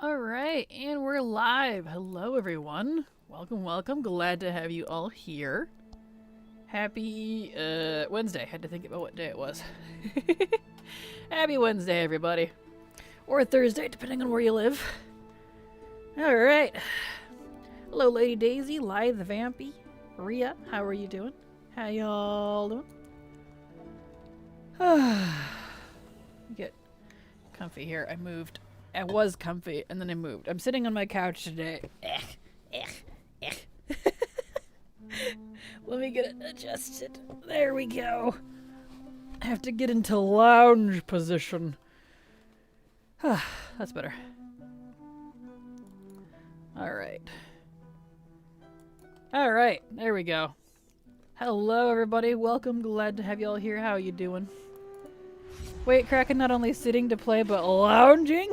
Alright, and we're live. Hello, everyone. Welcome, welcome. Glad to have you all here. Happy Wednesday. Had to think about what day it was. Happy Wednesday, everybody. Or Thursday, depending on where you live. Alright. Hello, Lady Daisy, Lithe Vampy, Rhea. How are you doing? How y'all doing? Get comfy here. I moved. I was comfy, and then I moved. I'm sitting on my couch today. Let me get it adjusted. There we go. I have to get into lounge position. That's better. Alright. Alright, there we go. Hello, everybody. Welcome. Glad to have you all here. How are you doing? Wait, Kraken not only sitting to play, but lounging?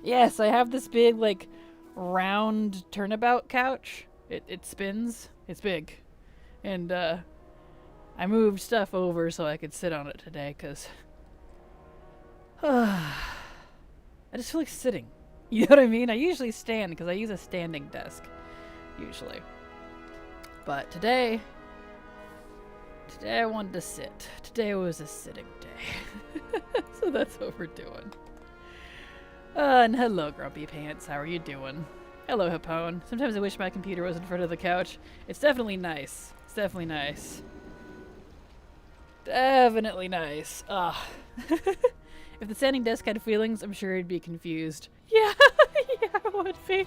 Yes, I have this big, like, round turnabout couch. It spins. It's big. And, I moved stuff over so I could sit on it today, because... I just feel like sitting. You know what I mean? I usually stand, because I use a standing desk. Usually. But today I wanted to sit. Today was a sitting day. So that's what we're doing. And hello, Grumpy Pants. How are you doing? Hello, Hapone. Sometimes I wish my computer was in front of the couch. It's definitely nice. It's definitely nice. Definitely nice. Ah. If the standing desk had feelings, I'm sure he'd be confused. Yeah, yeah, it would be.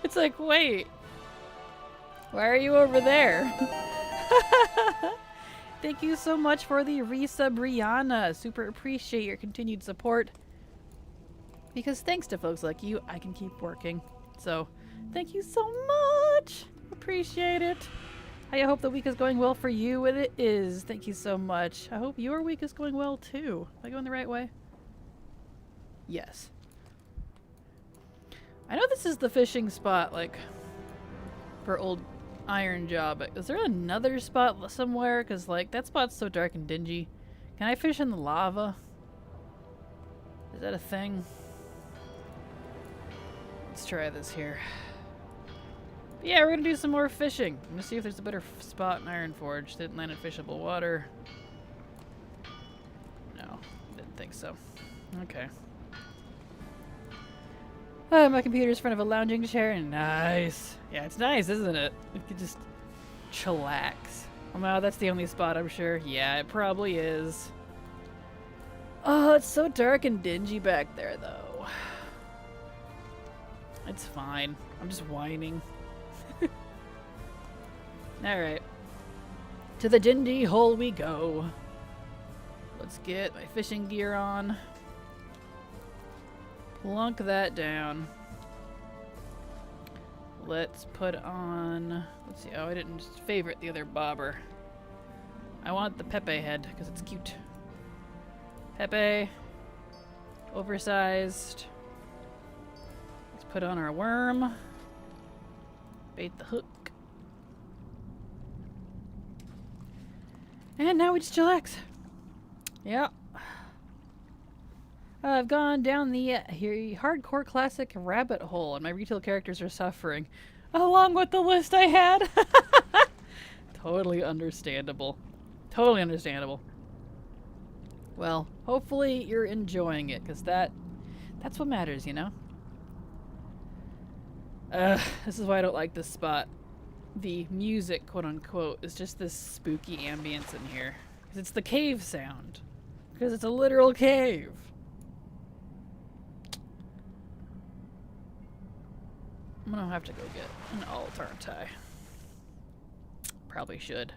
It's like, wait. Why are you over there? Thank you so much for the resub, Brianna. Super appreciate your continued support. Because thanks to folks like you, I can keep working. So, thank you so much. Appreciate it. I hope the week is going well for you, and it is. Thank you so much. I hope your week is going well too. Am I going the right way? Yes. I know this is the fishing spot, like, for old Ironjaw, but is there another spot somewhere? Because, like, that spot's so dark and dingy. Can I fish in the lava? Is that a thing? Let's try this here. But yeah, we're gonna do some more fishing. I'm gonna see if there's a better spot in Ironforge. Didn't land in fishable water. No, didn't think so. Okay. My computer's in front of a lounging chair. Nice. Yeah, it's nice, isn't it? You could just chillax. Oh no, that's the only spot, I'm sure. Yeah, it probably is. Oh, it's so dark and dingy back there, though. It's fine. I'm just whining. Alright. To the dingy hole we go. Let's get my fishing gear on. Plunk that down. Let's put on... Let's see. Oh, I didn't favorite the other bobber. I want the Pepe head, because it's cute. Pepe. Oversized. Let's put on our worm. Bait the hook. And now we just chillax. Yeah. I've gone down the hardcore classic rabbit hole, and my retail characters are suffering, along with the list I had. Totally understandable. Totally understandable. Well, hopefully you're enjoying it, because that's what matters, you know? This is why I don't like this spot. The music, quote-unquote, is just this spooky ambience in here. Because it's the cave sound. Because it's a literal cave. I'm gonna have to go get an alt, aren't I? Probably should.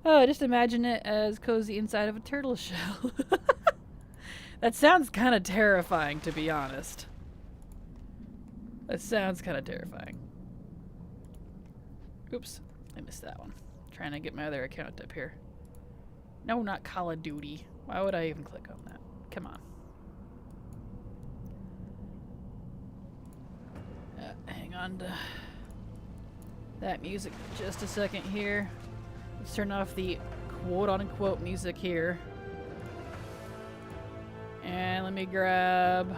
Oh, just imagine it as cozy inside of a turtle shell. That sounds kind of terrifying, to be honest. That sounds kind of terrifying. Oops, I missed that one. Trying to get my other account up here. No, not Call of Duty. Why would I even click on that? Come on. Hang on to that music for just a second here. Let's turn off the quote-unquote music here. And let me grab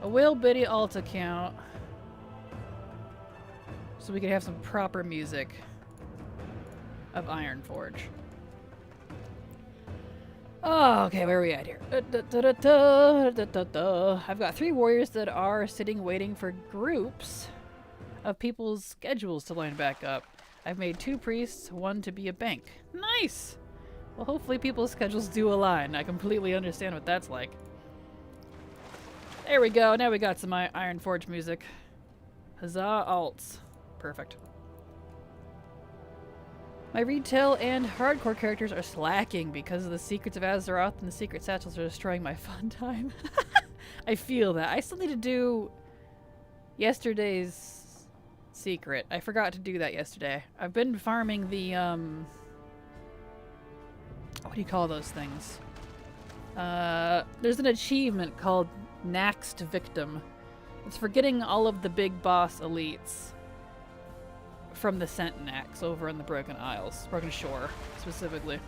a Will Biddy alt account so we can have some proper music of Ironforge. Oh, okay, where are we at here? I've got 3 warriors that are sitting waiting for groups of people's schedules to line back up. I've made 2 priests, 1 to be a bank. Nice! Well, hopefully people's schedules do align. I completely understand what that's like. There we go. Now we got some Ironforge music. Huzzah alts. Perfect. My retail and hardcore characters are slacking because of the secrets of Azeroth and the secret satchels are destroying my fun time. I feel that. I still need to do yesterday's secret. I forgot to do that yesterday. I've been farming the, what do you call those things? There's an achievement called Next Victim. It's for getting all of the big boss elites from the Sentinax over in the Broken Isles. Broken Shore, specifically.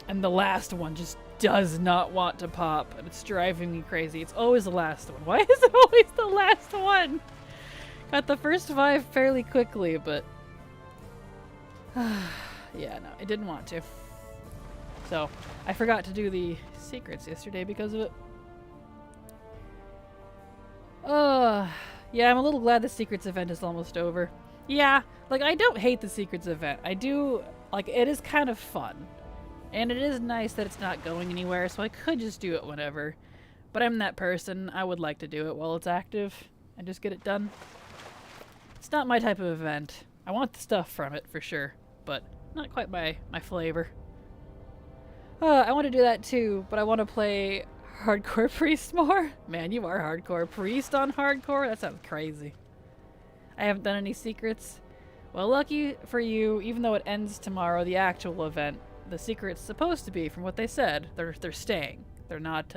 And the last one just does not want to pop, and it's driving me crazy. It's always the last one. Why is it always the last one? Got the first 5 fairly quickly, but... yeah, no, I didn't want to. So, I forgot to do the secrets yesterday because of it. Yeah, I'm a little glad the secrets event is almost over. Yeah, like, I don't hate the secrets event. I do, like, it is kind of fun. And it is nice that it's not going anywhere, so I could just do it whenever. But I'm that person. I would like to do it while it's active and just get it done. It's not my type of event. I want the stuff from it, for sure, but not quite my flavor. I want to do that too, but I want to play Hardcore Priest more. Man, you are Hardcore Priest on Hardcore? That sounds crazy. I haven't done any secrets. Well, lucky for you, even though it ends tomorrow, the actual event, the secret's supposed to be, from what they said, they're staying. They're not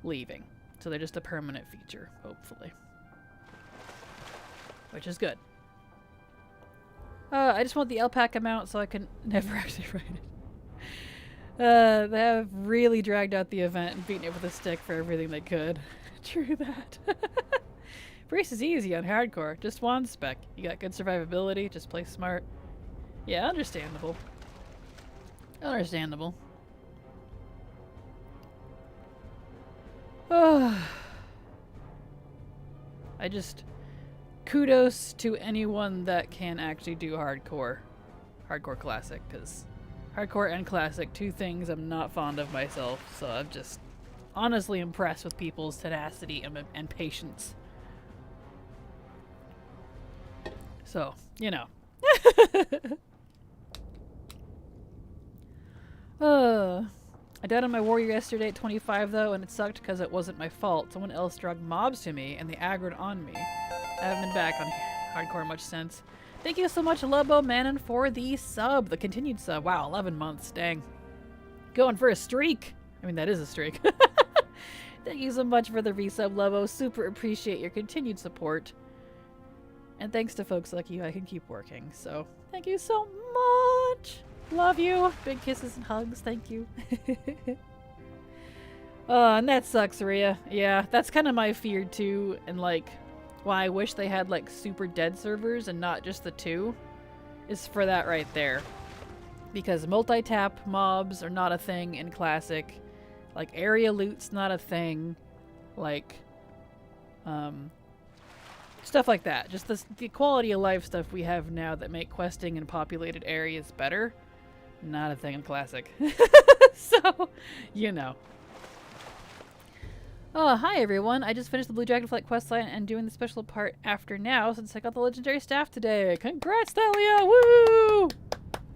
leaving. So they're just a permanent feature, hopefully. Which is good. I just want the alpaca mount so I can never actually ride it. They have really dragged out the event and beaten it with a stick for everything they could. True that. Priest is easy on hardcore. Just 1 spec. You got good survivability. Just play smart. Yeah, understandable. Understandable. I just... Kudos to anyone that can actually do hardcore. Hardcore classic, because hardcore and classic, 2 things I'm not fond of myself, so I'm just honestly impressed with people's tenacity and patience. So, you know. I died on my warrior yesterday at 25 though, and it sucked because it wasn't my fault. Someone else dragged mobs to me, and they aggroed on me. I haven't been back on hardcore much since. Thank you so much, Lobo Manon, for the sub, the continued sub. Wow, 11 months, dang. Going for a streak. I mean, that is a streak. Thank you so much for the resub, Lobo. Super appreciate your continued support. And thanks to folks like you, I can keep working. So, thank you so much. Love you. Big kisses and hugs. Thank you. And that sucks, Rhea. Yeah, that's kind of my fear too. And like, why I wish they had like super dead servers and not just the 2 is for that right there. Because multi-tap mobs are not a thing in Classic. Like, area loot's not a thing. Like, stuff like that. Just the quality of life stuff we have now that make questing in populated areas better. Not a thing in Classic. So, you know. Oh, hi everyone. I just finished the Blue Dragonflight questline and doing the special part after now since I got the legendary staff today. Congrats, Thalia! Woo!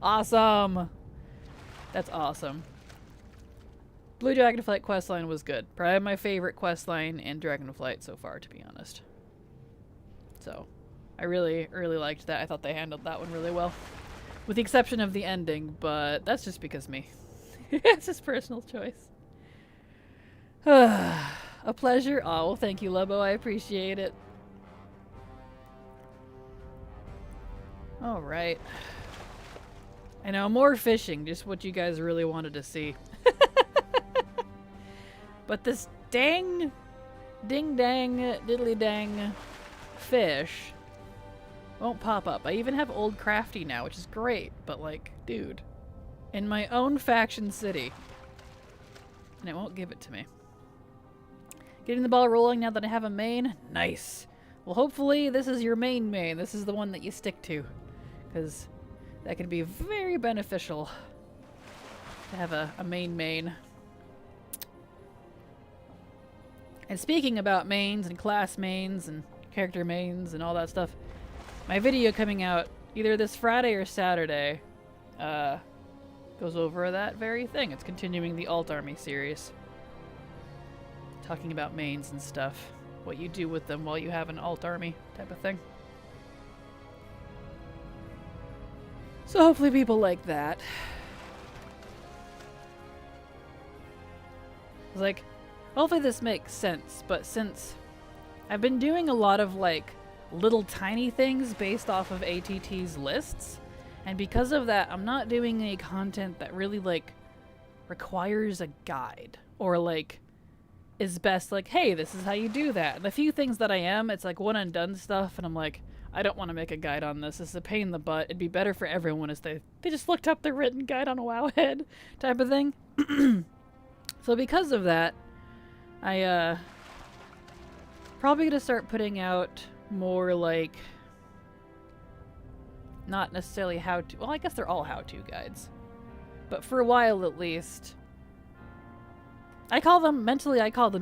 Awesome. That's awesome. Blue Dragonflight questline was good. Probably my favorite questline in Dragonflight so far, to be honest. So, I really, really liked that. I thought they handled that one really well. With the exception of the ending, but that's just because me. It's just personal choice. A pleasure. Oh, well, thank you, Lobo. I appreciate it. Alright. I know, more fishing. Just what you guys really wanted to see. But this dang ding dang diddly dang fish won't pop up. I even have Old Crafty now, which is great, but like, dude, in my own faction city, and it won't give it to me. Getting the ball rolling now that I have a main. Nice. Well, hopefully this is your main. This is the one that you stick to, because that can be very beneficial to have a main. And speaking about mains and class mains and character mains and all that stuff, my video coming out either this Friday or Saturday goes over that very thing. It's continuing the Alt Army series. Talking about mains and stuff. What you do with them while you have an Alt Army type of thing. So hopefully people like that. It's like, hopefully this makes sense, but since I've been doing a lot of like little tiny things based off of ATT's lists, and because of that I'm not doing any content that really like requires a guide or like is best like, hey, this is how you do that. And the few things that I am, it's like one and done stuff, and I'm like, I don't want to make a guide on this. This is a pain in the butt. It'd be better for everyone if they just looked up the written guide on a Wowhead type of thing. So because of that, I probably gonna start putting out more like, not necessarily how to, well, I guess they're all how-to guides, but for a while at least, I call them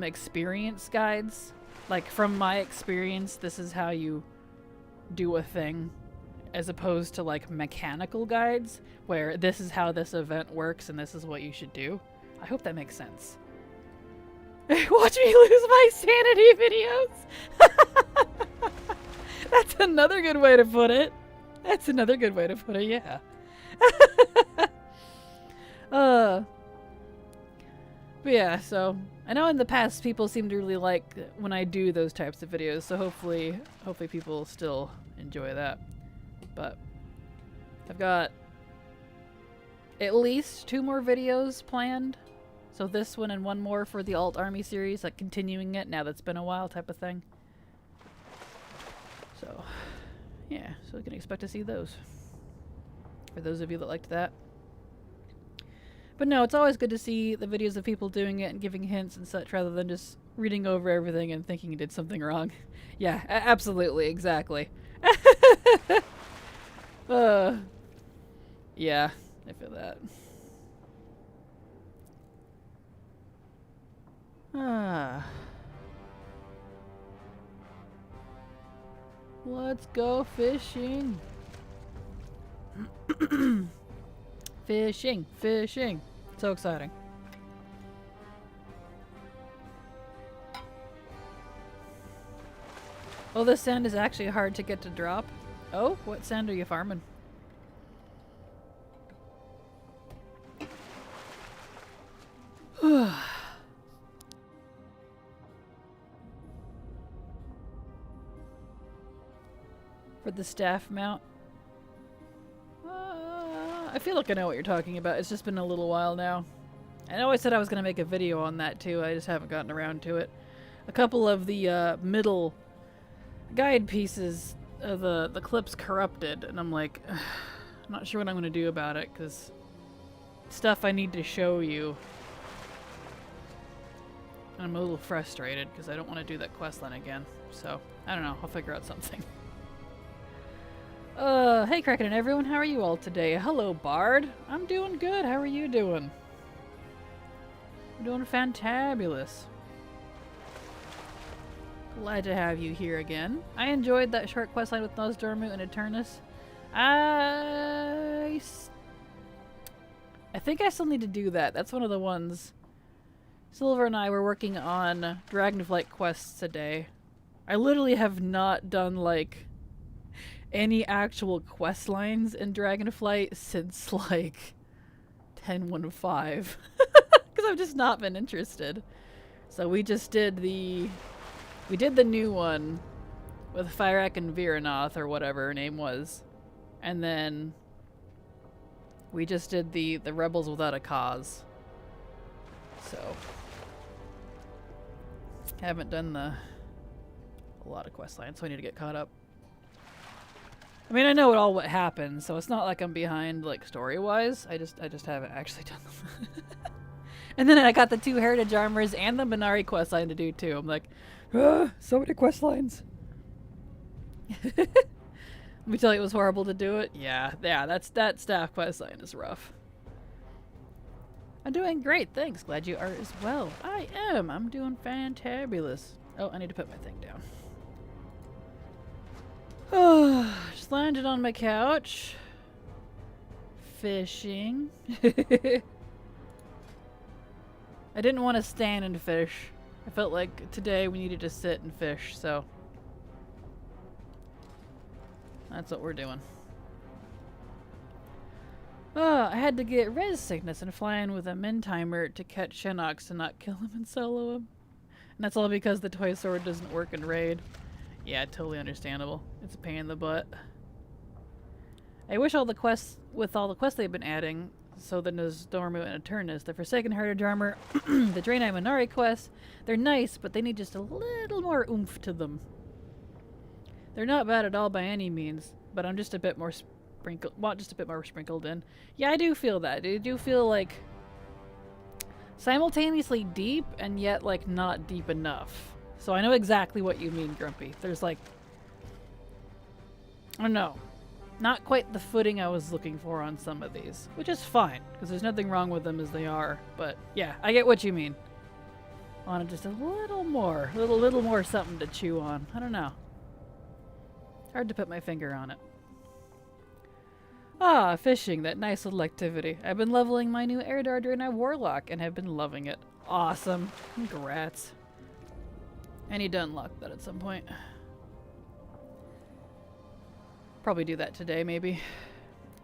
experience guides. Like, from my experience, this is how you do a thing, as opposed to like mechanical guides where this is how this event works and this is what you should do. I hope that makes sense. Watch me lose my sanity videos. That's another good way to put it. That's another good way to put it, yeah. But yeah, so I know in the past people seem to really like when I do those types of videos, so hopefully people still enjoy that. But I've got at least 2 more videos planned. So this one and one more for the Alt Army series, like continuing it now that's been a while type of thing. So yeah, so we can expect to see those. For those of you that liked that. But no, it's always good to see the videos of people doing it and giving hints and such rather than just reading over everything and thinking you did something wrong. Yeah, absolutely, exactly. Yeah, I feel that. Let's go fishing. Fishing. So exciting. Oh, this sand is actually hard to get to drop. Oh, what sand are you farming? For the staff mount? I feel like I know what you're talking about. It's just been a little while now. I know I said I was going to make a video on that too. I just haven't gotten around to it. A couple of the middle guide pieces, the clips corrupted, and I'm like, I'm not sure what I'm going to do about it because stuff I need to show you. And I'm a little frustrated because I don't want to do that questline again. So, I don't know. I'll figure out something. Hey Kraken and everyone, how are you all today? Hello, Bard. I'm doing good. How are you doing? I'm doing fantabulous. Glad to have you here again. I enjoyed that short questline with Nosdormu and Eternus. I think I still need to do that. That's one of the ones. Silver and I were working on Dragonflight quests today. I literally have not done, like, any actual quest lines in Dragonflight since like 10.15 because I've just not been interested. So we just did the new one with Fyrak and Viranoth or whatever her name was, and then we just did the Rebels Without a Cause. So Haven't done a lot of quest lines, so I need to get caught up. I mean, I know what happens, so it's not like I'm behind, like, story-wise. I just haven't actually done them. And then I got the 2 heritage armors and the Minari quest line to do, too. I'm like, so many quest lines. Let me tell you, it was horrible to do it. Yeah, that staff quest line is rough. I'm doing great, thanks. Glad you are as well. I am. I'm doing fantabulous. Oh, I need to put my thing down. Just landed on my couch. Fishing. I didn't want to stand and fish. I felt like today we needed to sit and fish, so that's what we're doing. I had to get res sickness and fly in with a min timer to catch Shinox and not kill him and solo him. And that's all because the toy sword doesn't work in raid. Yeah, totally understandable. It's a pain in the butt. I wish all the quests they've been adding, so the Nozdormu and Eternus, the Forsaken Heritage Armor, the Draenei Minari quests, they're nice, but they need just a little more oomph to them. They're not bad at all by any means, but I'm just a bit more sprinkled in. Yeah, I do feel that. I do feel like simultaneously deep and yet like not deep enough. So I know exactly what you mean, Grumpy. There's like, I don't know, not quite the footing I was looking for on some of these, which is fine because there's nothing wrong with them as they are. But yeah, I get what you mean. I wanted just a little more, little more something to chew on. I don't know. Hard to put my finger on it. Ah, fishing, that nice little activity. I've been leveling my new Eredar Draenei Warlock and have been loving it. Awesome. Congrats. I need to unlock that at some point. Probably do that today, maybe.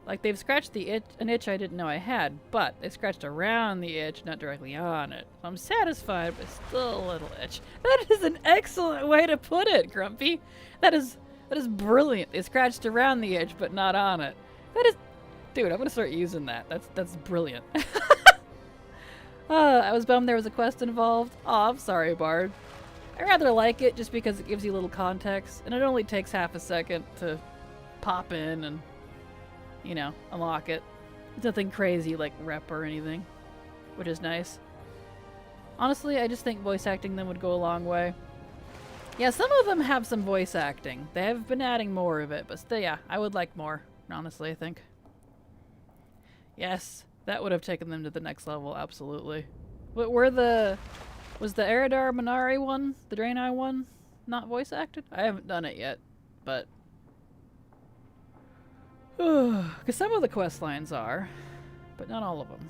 Like, they've scratched an itch I didn't know I had, but they scratched around the itch, not directly on it. So I'm satisfied, but still a little itch. That is an excellent way to put it, Grumpy. That is brilliant. They scratched around the itch, but not on it. That is... Dude, I'm gonna start using that. That's brilliant. I was bummed there was a quest involved. Aw, I'm sorry, Bard. I rather like it just because it gives you a little context, and it only takes half a second to pop in and, you know, unlock it. It's nothing crazy like rep or anything, which is nice. Honestly, I just think voice acting them would go a long way. Yeah, some of them have some voice acting. They have been adding more of it, but still, yeah, I would like more, honestly, I think. Yes, that would have taken them to the next level, absolutely. Was the Eredar Minari one, the Draenei one, not voice acted? I haven't done it yet, but... Because some of the quest lines are, but not all of them.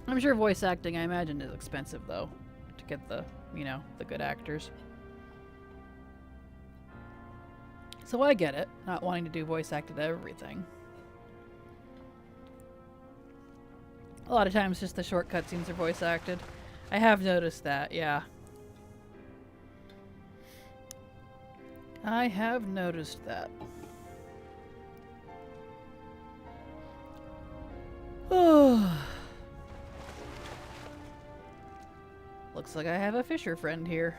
I'm sure voice acting, I imagine, is expensive, though, to get the, you know, the good actors. So I get it, not wanting to do voice acted everything. A lot of times just the short cutscenes are voice acted. I have noticed that, yeah. I have noticed that. Oh. Looks like I have a fisher friend here.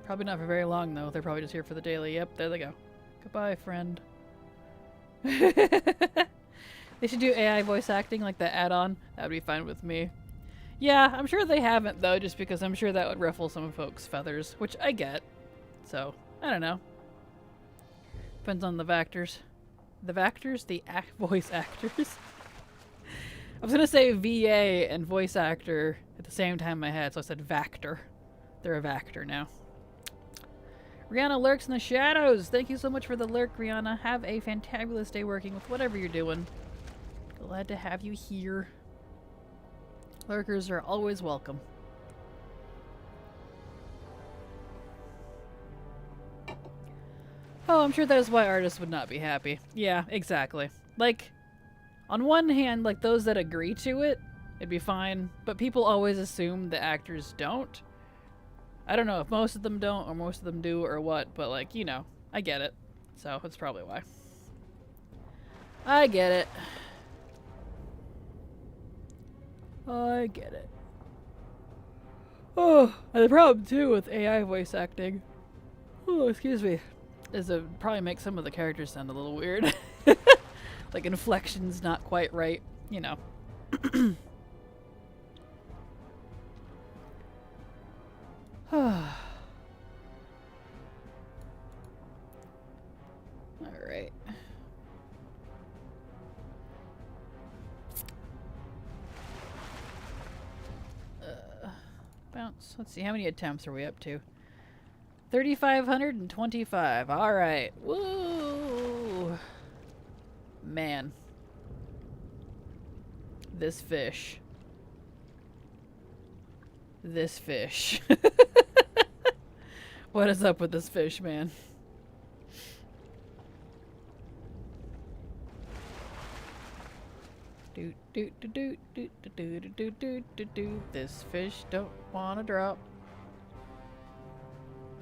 Probably not for very long, though. They're probably just here for the daily. Yep, there they go. Goodbye, friend. They should do AI voice acting like the add-on. That would be fine with me. Yeah, I'm sure they haven't, though, just because I'm sure that would ruffle some folks' feathers, which I get. So, I don't know. Depends on the Vactors. The Vactors? The voice actors? I was gonna say VA and voice actor at the same time in my head, so I said Vactor. They're a Vactor now. Rihanna lurks in the shadows. Thank you so much for the lurk, Rihanna. Have a fantabulous day working with whatever you're doing. Glad to have you here. Lurkers are always welcome. Oh, I'm sure that is why artists would not be happy. Yeah, exactly. Like, on one hand, like, those that agree to it, it'd be fine, but people always assume the actors don't. I don't know if most of them don't or most of them do or what, but, like, you know, I get it. So, that's probably why. I get it. I get it. Oh, and the problem too with AI voice acting, oh, excuse me, is it probably makes some of the characters sound a little weird. Like inflection's not quite right, you know. Alright. Bounce. Let's see, how many attempts are we up to? 3,525. Alright. Woo! Man. This fish. This fish. What is up with this fish, man? Do do do do do do do do do do do. This fish don't wanna drop.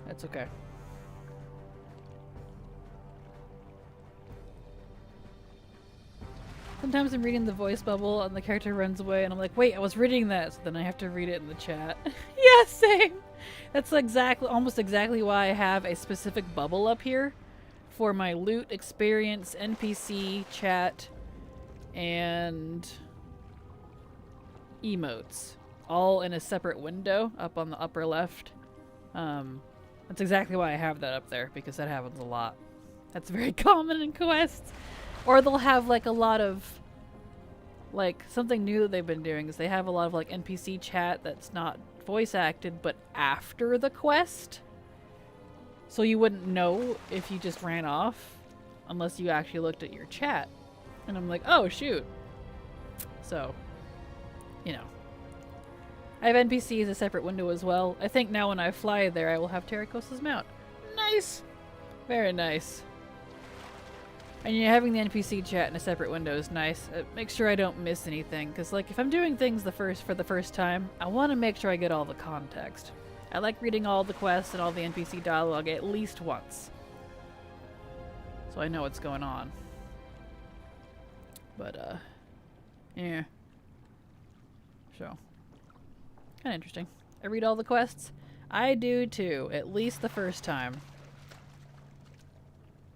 That's okay. Sometimes I'm reading the voice bubble and the character runs away and I'm like, wait, I was reading that, so then I have to read it in the chat. Yeah, same! That's almost exactly why I have a specific bubble up here for my loot, experience, NPC, chat, and emotes. All in a separate window up on the upper left. That's exactly why I have that up there, because that happens a lot. That's very common in quests. Or they'll have like a lot of, like, something new that they've been doing is they have a lot of like NPC chat that's not voice acted but after the quest. So you wouldn't know if you just ran off unless you actually looked at your chat. And I'm like, oh shoot. So, you know. I have NPC as a separate window as well. I think now when I fly there I will have Terracosa's mount. Nice! Very nice. And yeah, having the NPC chat in a separate window is nice. It makes sure I don't miss anything, because like if I'm doing things for the first time, I want to make sure I get all the context. I like reading all the quests and all the NPC dialogue at least once, so I know what's going on. But yeah. So, kind of interesting. I read all the quests. I do too, at least the first time.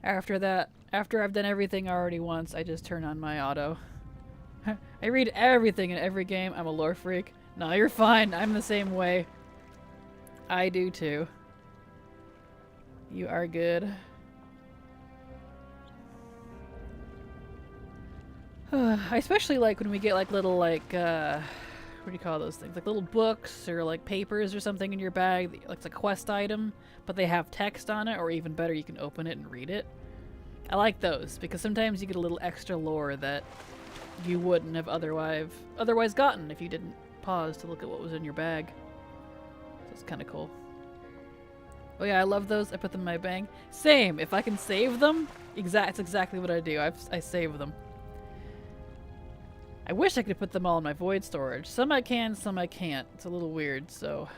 After that, after I've done everything already once, I just turn on my auto. I read everything in every game. I'm a lore freak. No, you're fine. I'm the same way. I do too. You are good. I especially like when we get like little like, what do you call those things? Like little books or like papers or something in your bag. Like it's a quest item, but they have text on it, or even better, you can open it and read it. I like those because sometimes you get a little extra lore that you wouldn't have otherwise gotten if you didn't pause to look at what was in your bag. So it's kind of cool. Oh yeah, I love those. I put them in my bag. Same. If I can save them, it's exactly what I do. I save them. I wish I could put them all in my void storage. Some I can, some I can't. It's a little weird, so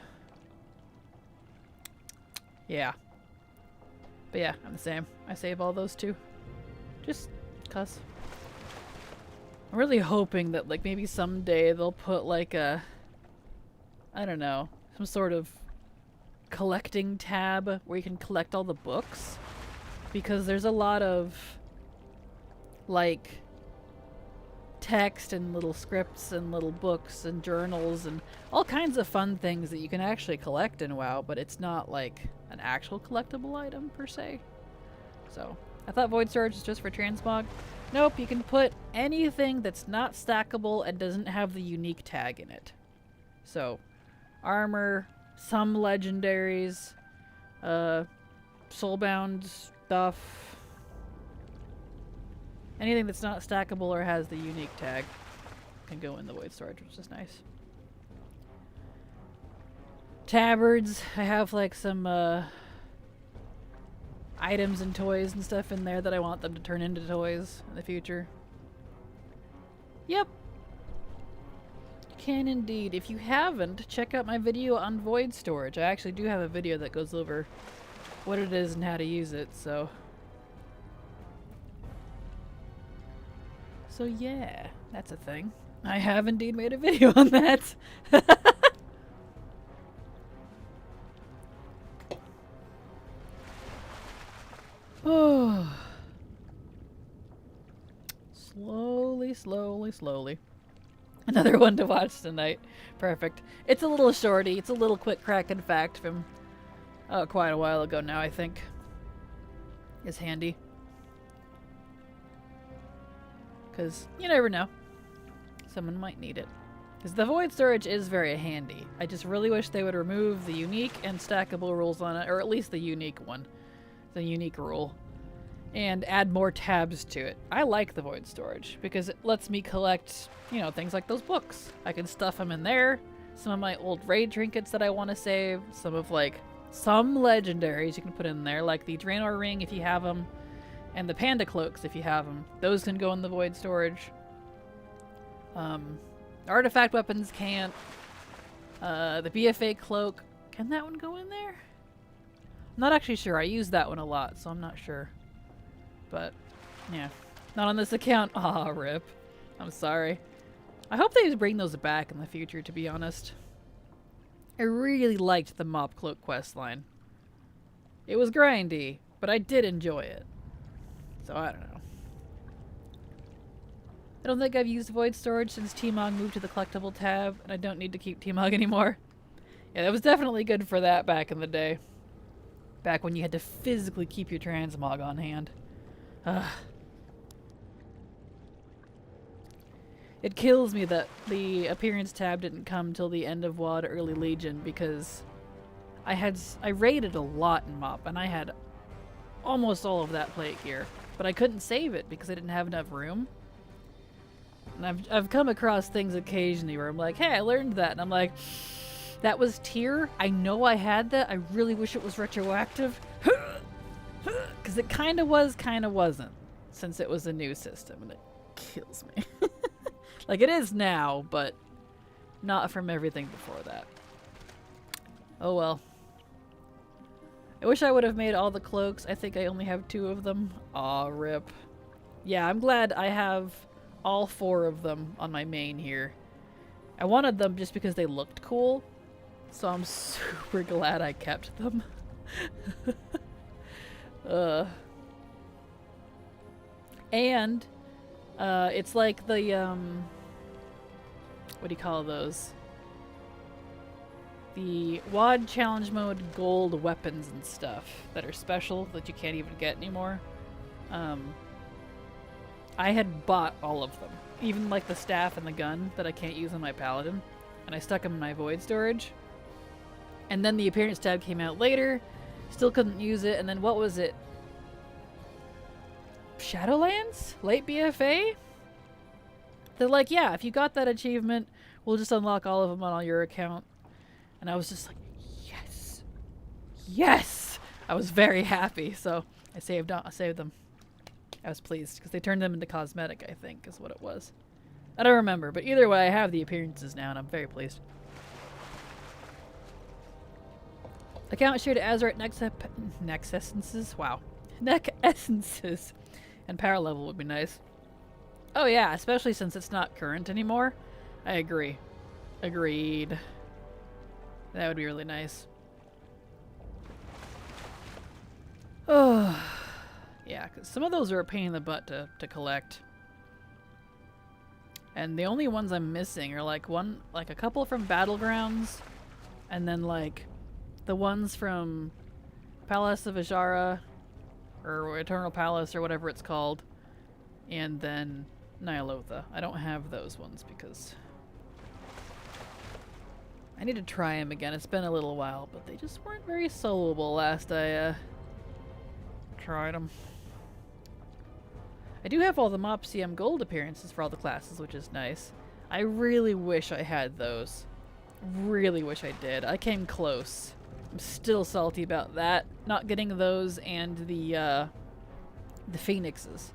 yeah. But yeah, I'm the same. I save all those too. Just cuz. I'm really hoping that like maybe someday they'll put like a, I don't know, some sort of collecting tab where you can collect all the books. Because there's a lot of like text and little scripts and little books and journals and all kinds of fun things that you can actually collect in WoW, but it's not like an actual collectible item per se. So I thought void storage is just for transmog. Nope, you can put anything that's not stackable and doesn't have the unique tag in it. So armor, some legendaries, soulbound stuff, anything that's not stackable or has the unique tag can go in the void storage, which is nice. Tabards, I have like some items and toys and stuff in there that I want them to turn into toys in the future. Yep. You can indeed. If you haven't, check out my video on void storage. I actually do have a video that goes over what it is and how to use it, so yeah, that's a thing. I have indeed made a video on that. Oh. Slowly, slowly, slowly. Another one to watch tonight. Perfect. It's a little shorty. It's a little quick crack in fact from quite a while ago now, I think. Is handy. Because you never know. Someone might need it. Because the void storage is very handy. I just really wish they would remove the unique and stackable rules on it, or at least the unique one. The unique rule. And add more tabs to it. I like the void storage because it lets me collect, you know, things like those books. I can stuff them in there. Some of my old raid trinkets that I want to save. Some of some legendaries you can put in there, like the Draenor ring if you have them, and the panda cloaks if you have them. Those can go in the void storage. Artifact weapons can't. The BFA cloak, can that one go in there? I'm not actually sure. I use that one a lot, so I'm not sure. But, yeah. Not on this account. Aw, rip. I'm sorry. I hope they bring those back in the future, to be honest. I really liked the Mop Cloak questline. It was grindy, but I did enjoy it. So, I don't know. I don't think I've used Void Storage since T-Mog moved to the collectible tab, and I don't need to keep T-Mog anymore. Yeah, that was definitely good for that back in the day. Back when you had to physically keep your transmog on hand. It kills me that the appearance tab didn't come till the end of VoD Early Legion because I raided a lot in MoP and I had almost all of that plate gear, but I couldn't save it because I didn't have enough room. And I've come across things occasionally where I'm like, hey, I learned that, and I'm like, that was tier. I know I had that. I really wish it was retroactive. Because it kind of was, kind of wasn't, since it was a new system, and it kills me. Like, it is now, but not from everything before that. Oh well. I wish I would have made all the cloaks. I think I only have 2 of them. Aw, rip. Yeah, I'm glad I have all 4 of them on my main here. I wanted them just because they looked cool, so I'm super glad I kept them. And it's like the what do you call those? The WoD challenge mode gold weapons and stuff that are special that you can't even get anymore. I had bought all of them, even like the staff and the gun that I can't use on my paladin, and I stuck them in my void storage. And then the appearance tab came out later, still couldn't use it, and then what was it? Shadowlands? Late BFA? They're like, yeah, if you got that achievement, we'll just unlock all of them on your account. And I was just like, yes! Yes! I was very happy, so I saved them. I was pleased, because they turned them into cosmetic, I think, is what it was. I don't remember, but either way, I have the appearances now, and I'm very pleased. Account shared to Azerite Nex Essences? Wow. Neck Essences. And power level would be nice. Oh yeah, especially since it's not current anymore. I agree. Agreed. That would be really nice. Oh, yeah, because some of those are a pain in the butt to collect. And the only ones I'm missing are like a couple from Battlegrounds, and then like the ones from Palace of Ajara, or Eternal Palace, or whatever it's called, and then Nyalotha. I don't have those ones because I need to try them again. It's been a little while, but they just weren't very soloable last I tried them. I do have all the MoP CM gold appearances for all the classes, which is nice. I really wish I had those. Really wish I did. I came close. I'm still salty about that. Not getting those and the Phoenixes.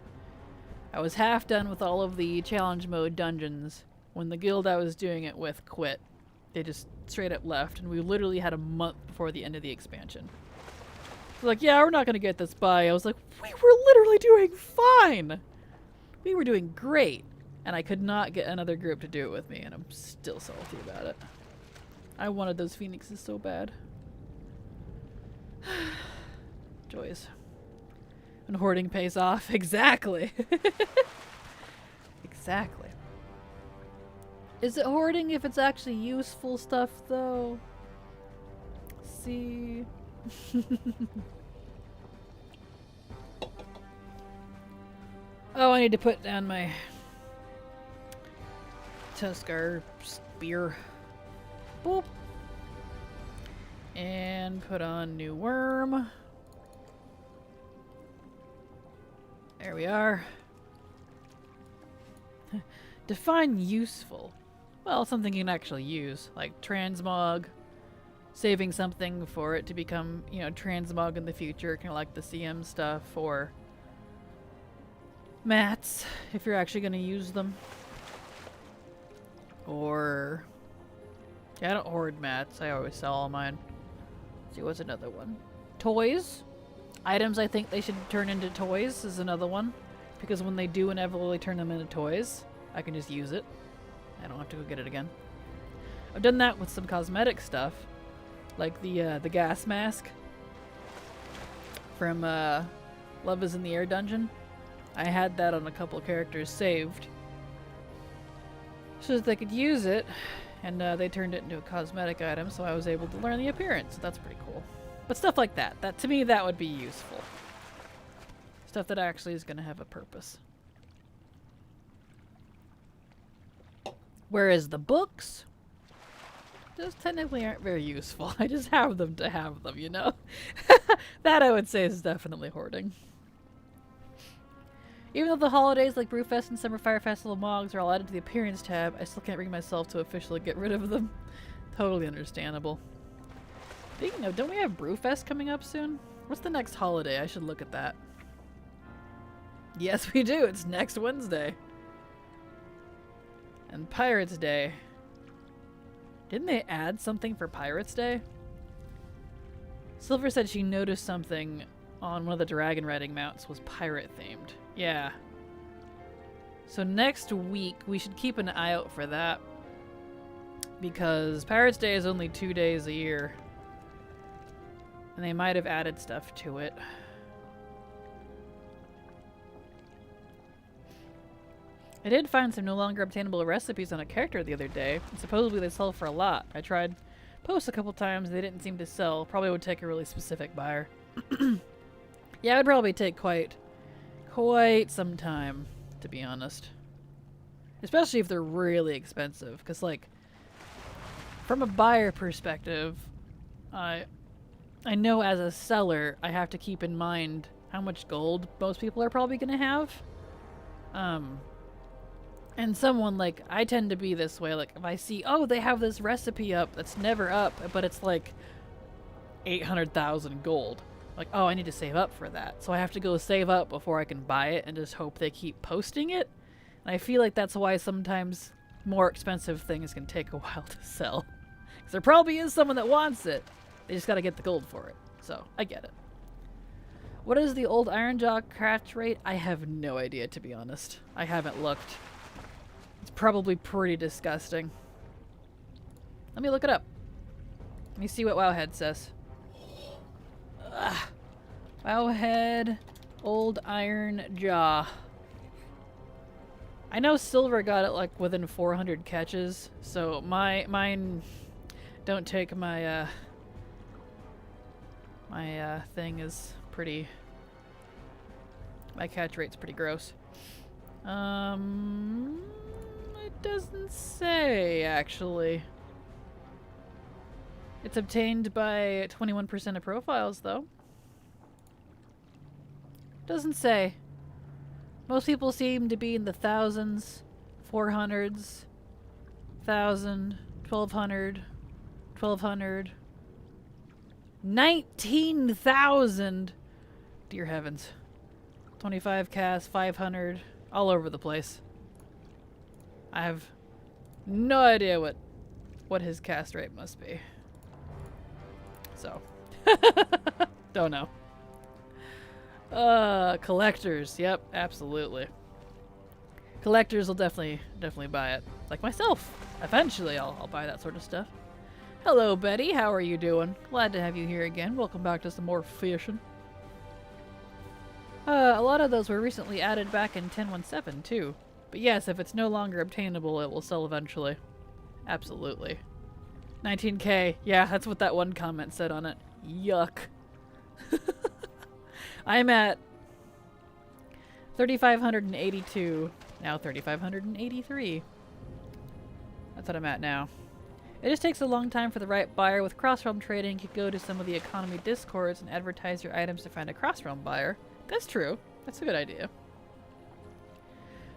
I was half done with all of the challenge mode dungeons when the guild I was doing it with quit. They just straight up left, and we literally had a month before the end of the expansion. They're like, yeah, we're not gonna get this by. I was like, we were literally doing fine! We were doing great. And I could not get another group to do it with me, and I'm still salty about it. I wanted those phoenixes so bad. Joys. And hoarding pays off. Exactly. Exactly. Is it hoarding if it's actually useful stuff, though? See? Oh, I need to put down my Tuskar spear. Boop. And put on new worm. There we are. Define useful. Well, something you can actually use, like transmog, saving something for it to become, you know, transmog in the future, kind of like the CM stuff, or mats, if you're actually going to use them. Or, yeah, I don't hoard mats, I always sell all mine. Let's see, what's another one? Toys. Items I think they should turn into toys is another one, because when they do inevitably turn them into toys, I can just use it. I don't have to go get it again. I've done that with some cosmetic stuff, like the gas mask from Love is in the Air dungeon. I had that on a couple of characters saved so that they could use it, and they turned it into a cosmetic item, so I was able to learn the appearance. So that's pretty cool. But stuff like that, to me, that would be useful. Stuff that actually is going to have a purpose. Whereas the books, those technically aren't very useful. I just have them to have them, you know? That I would say is definitely hoarding. Even though the holidays like Brewfest and Summer Fire Festival mogs are all added to the appearance tab, I still can't bring myself to officially get rid of them. Totally understandable. Speaking of, don't we have Brewfest coming up soon? What's the next holiday? I should look at that. Yes, we do. It's next Wednesday. And Pirates Day. Didn't they add something for Pirates Day? Silver said she noticed something on one of the dragon riding mounts was pirate themed. Yeah. So next week we should keep an eye out for that, because Pirates Day is only 2 days a year. And they might have added stuff to it. I did find some no longer obtainable recipes on a character the other day, and supposedly they sell for a lot. I tried posts a couple times, they didn't seem to sell. Probably would take a really specific buyer. Yeah, it would probably take quite some time, to be honest. Especially if they're really expensive, because, like, from a buyer perspective, I know as a seller, I have to keep in mind how much gold most people are probably going to have. And someone, like, I tend to be this way, like, if I see, oh, they have this recipe up that's never up, but it's like 800,000 gold. Like, oh, I need to save up for that. So I have to go save up before I can buy it and just hope they keep posting it. And I feel like that's why sometimes more expensive things can take a while to sell. Because there probably is someone that wants it. They just gotta get the gold for it. So, I get it. What is the old Ironjaw craft rate? I have no idea, to be honest. I haven't looked. It's probably pretty disgusting. Let me look it up. Let me see what Wowhead says. Ugh. Wowhead, old Ironjaw. I know Silver got it like within 400 catches, so mine don't take my my thing is pretty. My catch rate's pretty gross. It doesn't say, actually. It's obtained by 21% of profiles, though. Doesn't say. Most people seem to be in the thousands, 400s, 1,000, 1,200, 1,200, 19,000! Dear heavens. 25 casts, 500, all over the place. I have no idea what his cast rate must be. So, don't know. Collectors, yep, absolutely. Collectors will definitely buy it. Like myself. Eventually I'll buy that sort of stuff. Hello, Betty. How are you doing? Glad to have you here again. Welcome back to some more fishing. A lot of those were recently added back in 10.17 too. But yes, if it's no longer obtainable, it will sell eventually. Absolutely. 19k. Yeah, that's what that one comment said on it. Yuck. I'm at 3,582. Now 3,583. That's what I'm at now. It just takes a long time for the right buyer. With cross-realm trading, you could go to some of the economy discords and advertise your items to find a cross-realm buyer. That's true. That's a good idea.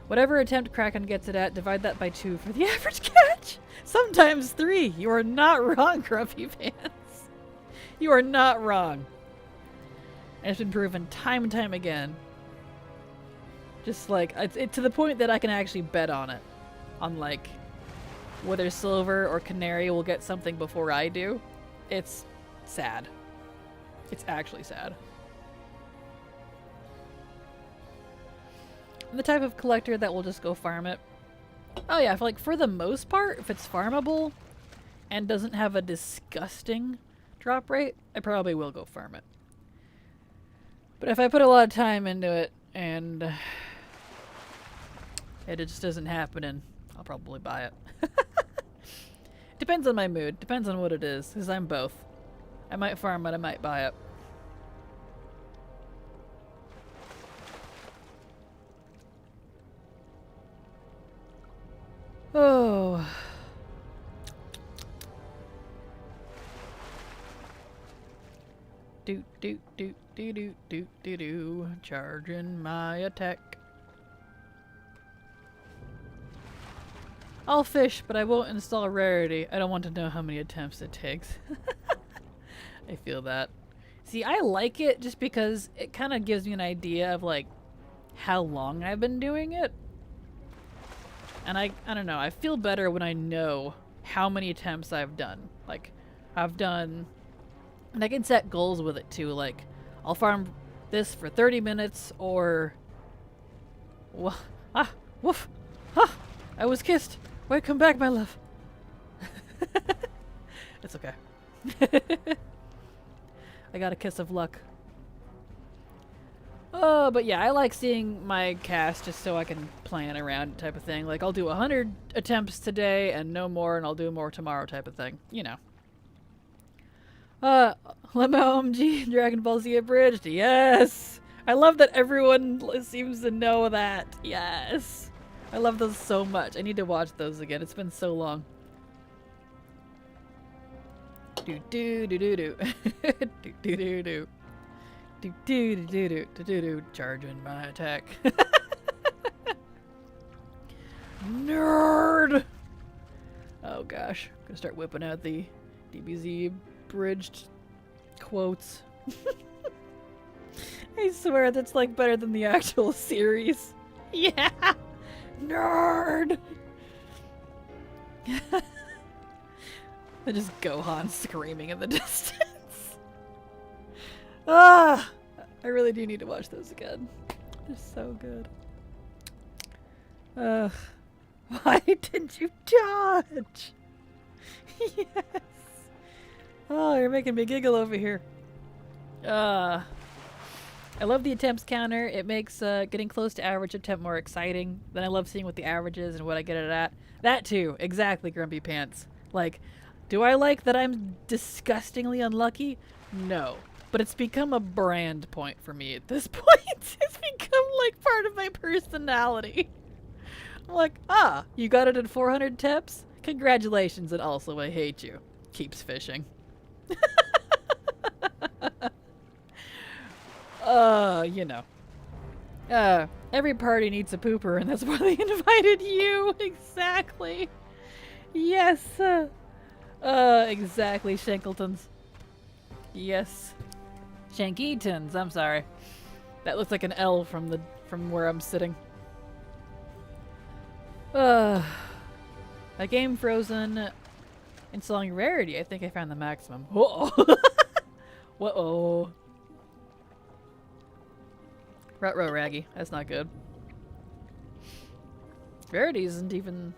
Whatever attempt Kraken gets it at, divide that by 2 for the average catch. Sometimes 3. You are not wrong, Grumpy Pants. You are not wrong. And it's been proven time and time again. Just like, it's to the point that I can actually bet on it. On like, whether Silver or Canary will get something before I do. It's sad. It's actually sad. I'm the type of collector that will just go farm it. Oh yeah, for the most part, if it's farmable and doesn't have a disgusting drop rate, I probably will go farm it. But if I put a lot of time into it and it just isn't happening, I'll probably buy it. Depends on my mood. Depends on what it is, because I'm both. I might farm it, I might buy it. Oh. Doot doot doot doot doot doot doot doot. Charging my attack. I'll fish, but I won't install a rarity. I don't want to know how many attempts it takes. I feel that. See, I like it just because it kind of gives me an idea of like how long I've been doing it. And I don't know, I feel better when I know how many attempts I've done. Like, I've done... And I can set goals with it too, like, I'll farm this for 30 minutes, or... Woof! Ah! I was kissed! Wait, come back, my love! It's okay. I got a kiss of luck. Oh, but yeah, I like seeing my cast just so I can plan around type of thing. Like, I'll do 100 attempts today and no more, and I'll do more tomorrow type of thing. You know. Lemo OMG, Dragon Ball Z abridged. Yes! I love that everyone seems to know that. Yes! I love those so much. I need to watch those again. It's been so long. Do do do do do. Do do do do. Do do do do do do do. Charging my attack. Nerd! Oh gosh. Gonna start whipping out the DBZ abridged quotes. I swear that's like better than the actual series. Yeah! Nerd! I just Gohan screaming in the distance. Ah! I really do need to watch those again. They're so good. Ugh. Why didn't you dodge? Yes! Oh, you're making me giggle over here. I love the attempts counter. It makes getting close to average attempt more exciting. Then I love seeing what the average is and what I get it at. That too. Exactly, Grumpy Pants. Like, do I like that I'm disgustingly unlucky? No. But it's become a brand point for me at this point. It's become like part of my personality. I'm like, ah, you got it in 400 attempts? Congratulations, and also I hate you. Keeps fishing. You know. Every party needs a pooper, and that's why they invited you. Exactly. Yes. Exactly, Shankletons. Yes. Shanketons, I'm sorry. That looks like an L from where I'm sitting. My game frozen. Installing rarity. I think I found the maximum. Whoa. Whoa. Ruh-roh, Raggy. That's not good. Rarity isn't even...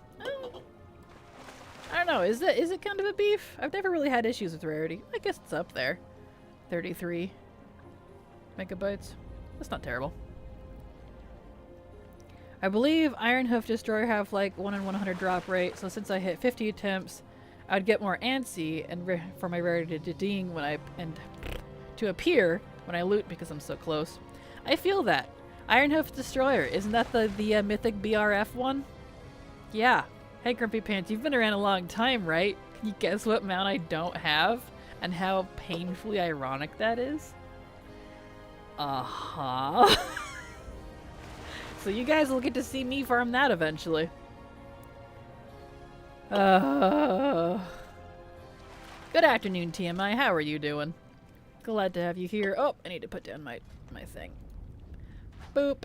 I don't know, is it kind of a beef? I've never really had issues with rarity. I guess it's up there. 33 megabytes. That's not terrible. I believe Iron Hoof Destroyer have like 1 in 100 drop rate, so since I hit 50 attempts, I'd get more antsy and for my rarity to ding when to appear when I loot because I'm so close. I feel that. Iron Hoof Destroyer, isn't that the mythic BRF one? Yeah. Hey Grumpy Pants, you've been around a long time, right? Can you guess what mount I don't have? And how painfully ironic that is? Uh-huh. So you guys will get to see me farm that eventually. Good afternoon, TMI. How are you doing? Glad to have you here. Oh, I need to put down my thing. Boop.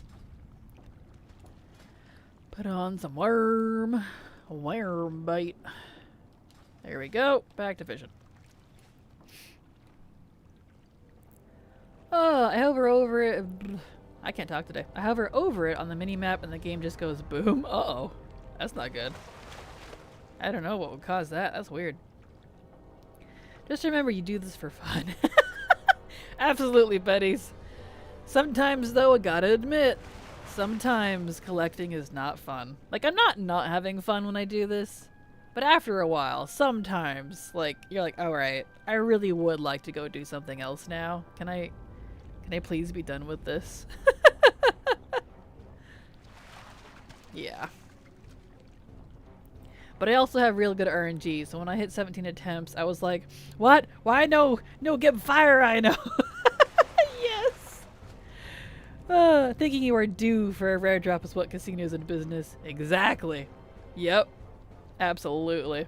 Put on some worm. Worm bite. There we go. Back to fishing. Oh, I hover over it. I can't talk today. I hover over it on the mini-map and the game just goes boom. Uh-oh. That's not good. I don't know what would cause that. That's weird. Just remember you do this for fun. Absolutely, Betties. Sometimes, though, I gotta admit, sometimes collecting is not fun. Like, I'm not having fun when I do this, but after a while, sometimes, like, you're like, alright, I really would like to go do something else now. Can I please be done with this? Yeah. But I also have real good RNG, so when I hit 17 attempts, I was like, what? Why no get fire rhino? Yes! Thinking you are due for a rare drop is what casinos in business. Exactly. Yep. Absolutely.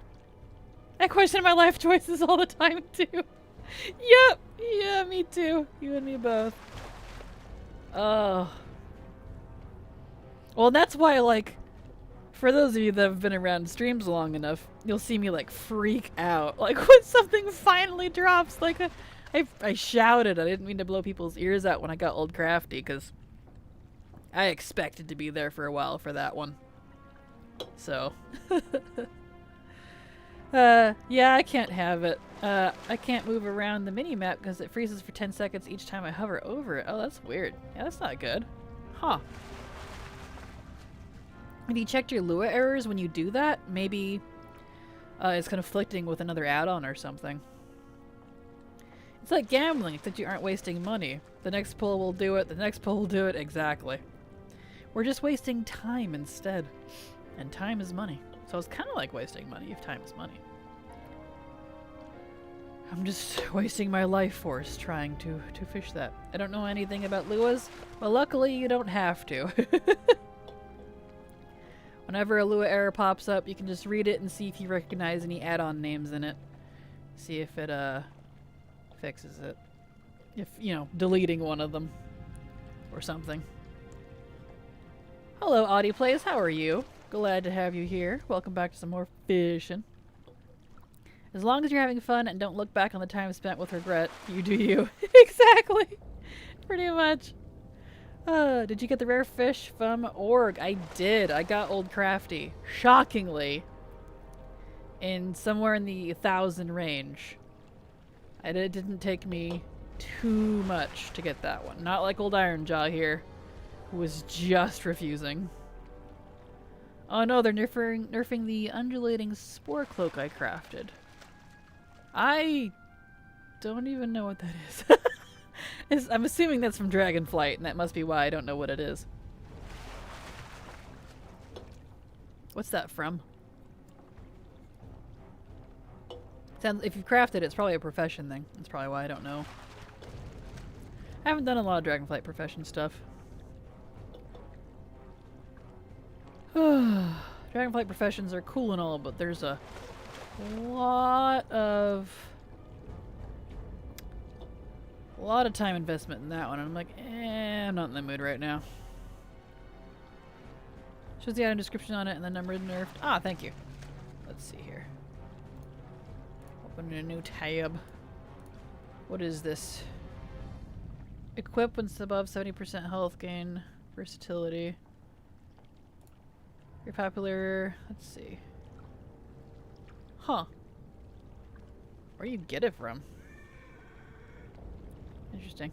I question my life choices all the time, too. Yep. Yeah, me too. You and me both. Oh. Well, that's why, like, for those of you that have been around streams long enough, you'll see me, like, freak out. Like, when something finally drops, like, I shouted. I didn't mean to blow people's ears out when I got Old Crafty, because I expected to be there for a while for that one. So. Yeah, I can't have it. I can't move around the mini-map because it freezes for 10 seconds each time I hover over it. Oh, that's weird. Yeah, that's not good. Huh. Have you checked your Lua errors when you do that? Maybe it's conflicting with another add-on or something. It's like gambling, except you aren't wasting money. The next pull will do it, the next pull will do it. Exactly. We're just wasting time instead. And time is money. So it's kind of like wasting money if time is money. I'm just wasting my life force trying to fish that. I don't know anything about Luas, but luckily you don't have to. Whenever a Lua error pops up, you can just read it and see if you recognize any add-on names in it. See if it fixes it. If, you know, deleting one of them or something. Hello, Audie Plays. How are you? Glad to have you here. Welcome back to some more fishing. As long as you're having fun and don't look back on the time spent with regret, you do you. Exactly. Pretty much. Did you get the rare fish from Org? I did. I got Old Crafty. Shockingly. In somewhere in the 1,000 range. It didn't take me too much to get that one. Not like old Ironjaw here, who was just refusing. Oh no, they're nerfing the undulating spore cloak I crafted. I don't even know what that is. I'm assuming that's from Dragonflight, and that must be why I don't know what it is. What's that from? Sounds, if you've crafted it, it's probably a profession thing. That's probably why I don't know. I haven't done a lot of Dragonflight profession stuff. Dragonflight professions are cool and all, but there's a lot of time investment in that one, and I'm like, I'm not in the mood right now. Shows the item description on it and the number nerfed. Ah, thank you. Let's see here. Open a new tab. What is this? Equip when it's above 70% health gain. Versatility. Very popular. Let's see. Huh. Where do you get it from? Interesting.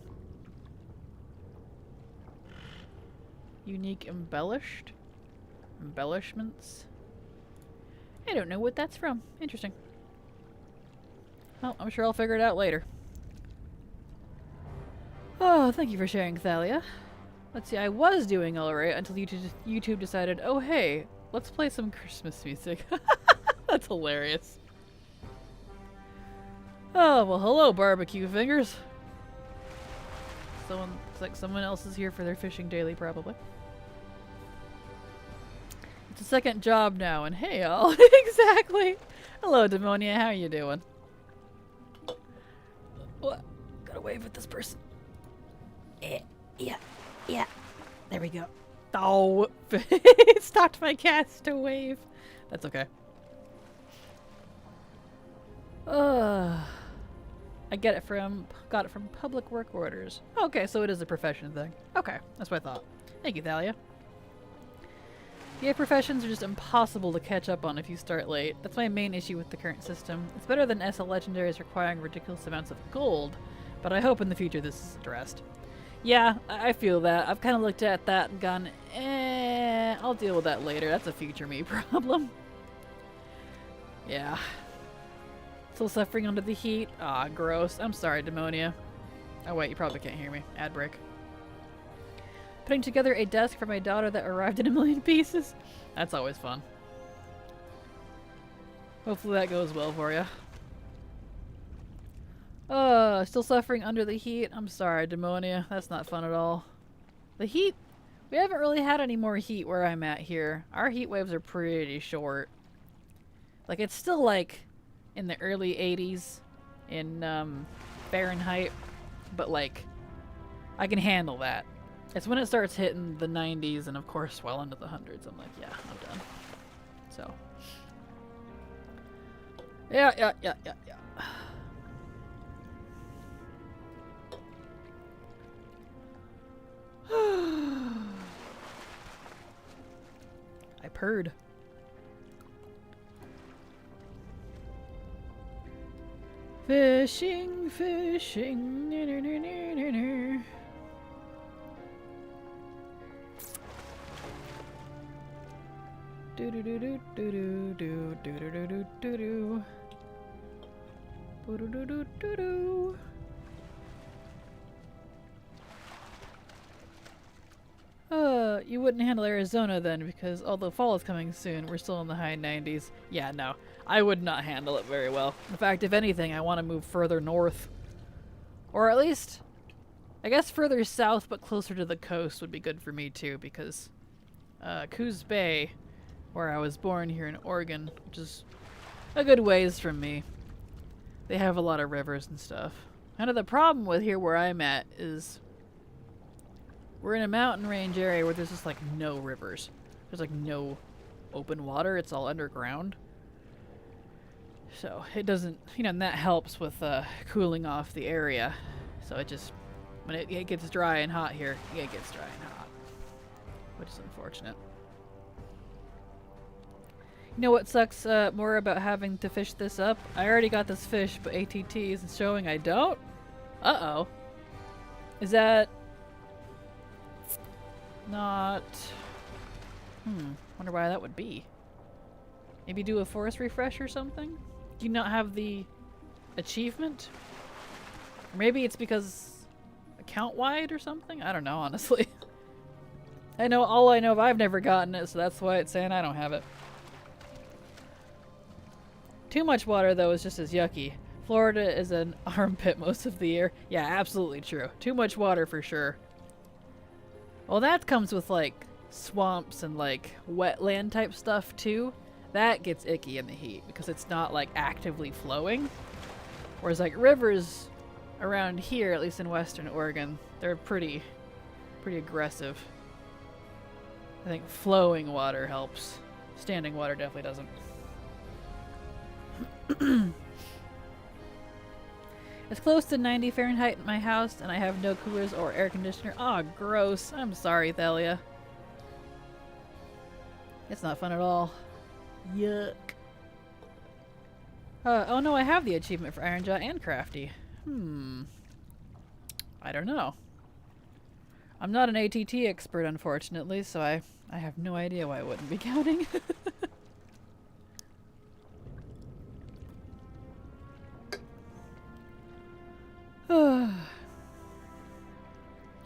Unique embellishments. I don't know what that's from. Interesting. Well, I'm sure I'll figure it out later. Oh, thank you for sharing, Thalia. Let's see, I was doing alright until YouTube decided, oh hey, let's play some Christmas music. That's hilarious. Oh, well hello, barbecue fingers. Looks like someone else is here for their fishing daily, probably. It's a second job now, and hey all. Exactly. Hello, Demonia, how are you doing? What? Gotta wave at this person. Yeah. There we go. Oh, it stopped my cast to wave. That's okay. I got it from public work orders. Okay, so it is a profession thing. Okay, that's what I thought. Thank you, Thalia. Yeah, professions are just impossible to catch up on if you start late. That's my main issue with the current system. It's better than SL Legendaries requiring ridiculous amounts of gold, but I hope in the future this is addressed. Yeah, I feel that. I've kind of looked at that and gone, I'll deal with that later. That's a future me problem. Yeah. Still suffering under the heat? Ah, gross. I'm sorry, Demonia. Oh wait, you probably can't hear me. Ad break. Putting together a desk for my daughter that arrived in 1,000,000 pieces. That's always fun. Hopefully that goes well for you. Still suffering under the heat? I'm sorry, Demonia. That's not fun at all. The heat? We haven't really had any more heat where I'm at here. Our heat waves are pretty short. Like, it's still like in the early 80s in Fahrenheit, but like, I can handle that. It's when it starts hitting the 90s and of course well into the hundreds, I'm like, yeah, I'm done. So. Yeah. I purred. Fishing. Do do do do do do do do do do do do. Do do do do do. You wouldn't handle Arizona then, because although fall is coming soon, we're still in the high 90s. Yeah, no. I would not handle it very well. In fact, if anything, I want to move further north. Or at least, I guess further south, but closer to the coast would be good for me too, because Coos Bay, where I was born here in Oregon, which is a good ways from me, they have a lot of rivers and stuff. Kind of the problem with here where I'm at is we're in a mountain range area where there's just like no rivers. There's like no open water. It's all underground. So it doesn't, and that helps with cooling off the area. So it just, when it gets dry and hot here, it gets dry and hot, which is unfortunate. You know what sucks more about having to fish this up? I already got this fish, but ATT isn't showing I don't? Uh-oh. Is that not... wonder why that would be. Maybe do a forest refresh or something? Do you not have the achievement? Or maybe it's because account-wide or something? I don't know, honestly. I know I've never gotten it, so that's why it's saying I don't have it. Too much water, though, is just as yucky. Florida is an armpit most of the year. Yeah, absolutely true. Too much water for sure. Well, that comes with, like, swamps and, like, wetland type stuff, too. That gets icky in the heat because it's not, like, actively flowing. Whereas, like, rivers around here, at least in Western Oregon, they're pretty aggressive. I think flowing water helps. Standing water definitely doesn't. It's close to 90 Fahrenheit in my house, and I have no coolers or air conditioner. Aw, gross. I'm sorry, Thalia. It's not fun at all. Yuck. Oh no, I have the achievement for Ironjaw and Crafty. I don't know. I'm not an ATT expert, unfortunately, so I have no idea why I wouldn't be counting.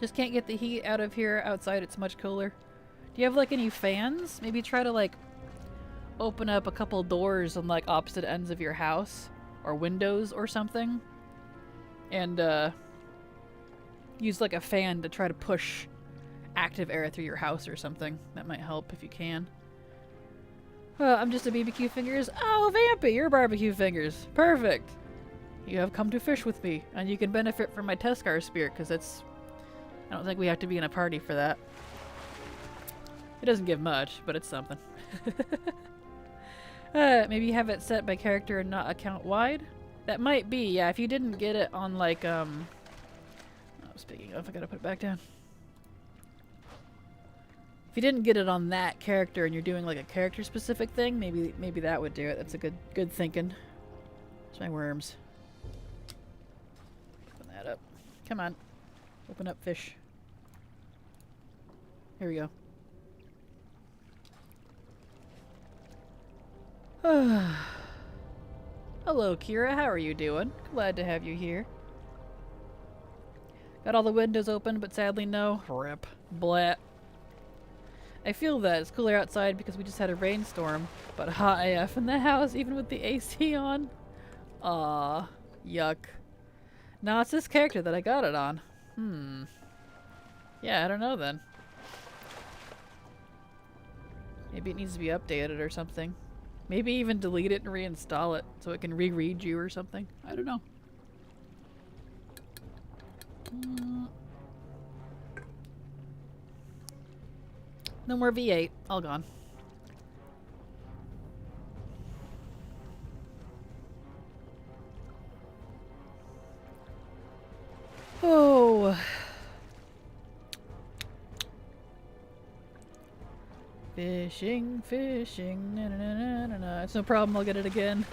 Just can't get the heat out of here. Outside it's much cooler. Do you have like any fans? Maybe try to like open up a couple doors on like opposite ends of your house or windows or something, and use like a fan to try to push active air through your house or something. That might help if you can. I'm just a BBQ Fingers. Oh, Vampy, you're Barbecue Fingers. Perfect. You have come to fish with me, and you can benefit from my Teskar Spear, because it's... I don't think we have to be in a party for that. It doesn't give much, but it's something. Maybe have it set by character and not account wide? That might be, yeah, if you didn't get it on, like, Oh, speaking of, I gotta put it back down. If you didn't get it on that character and you're doing, like, a character-specific thing, maybe that would do it. That's a good thinking. There's my worms. Open that up. Come on. Open up, fish. Here we go. Hello, Kira. How are you doing? Glad to have you here. Got all the windows open, but sadly no. Rip. Blat. I feel that. It's cooler outside because we just had a rainstorm, but hot AF in the house, even with the AC on. Aw. Yuck. No, it's this character that I got it on. Yeah, I don't know then. Maybe it needs to be updated or something. Maybe even delete it and reinstall it so it can reread you or something. I don't know. No more V8. All gone. Oh. Fishing, fishing, na na na na na. It's no problem, I'll get it again.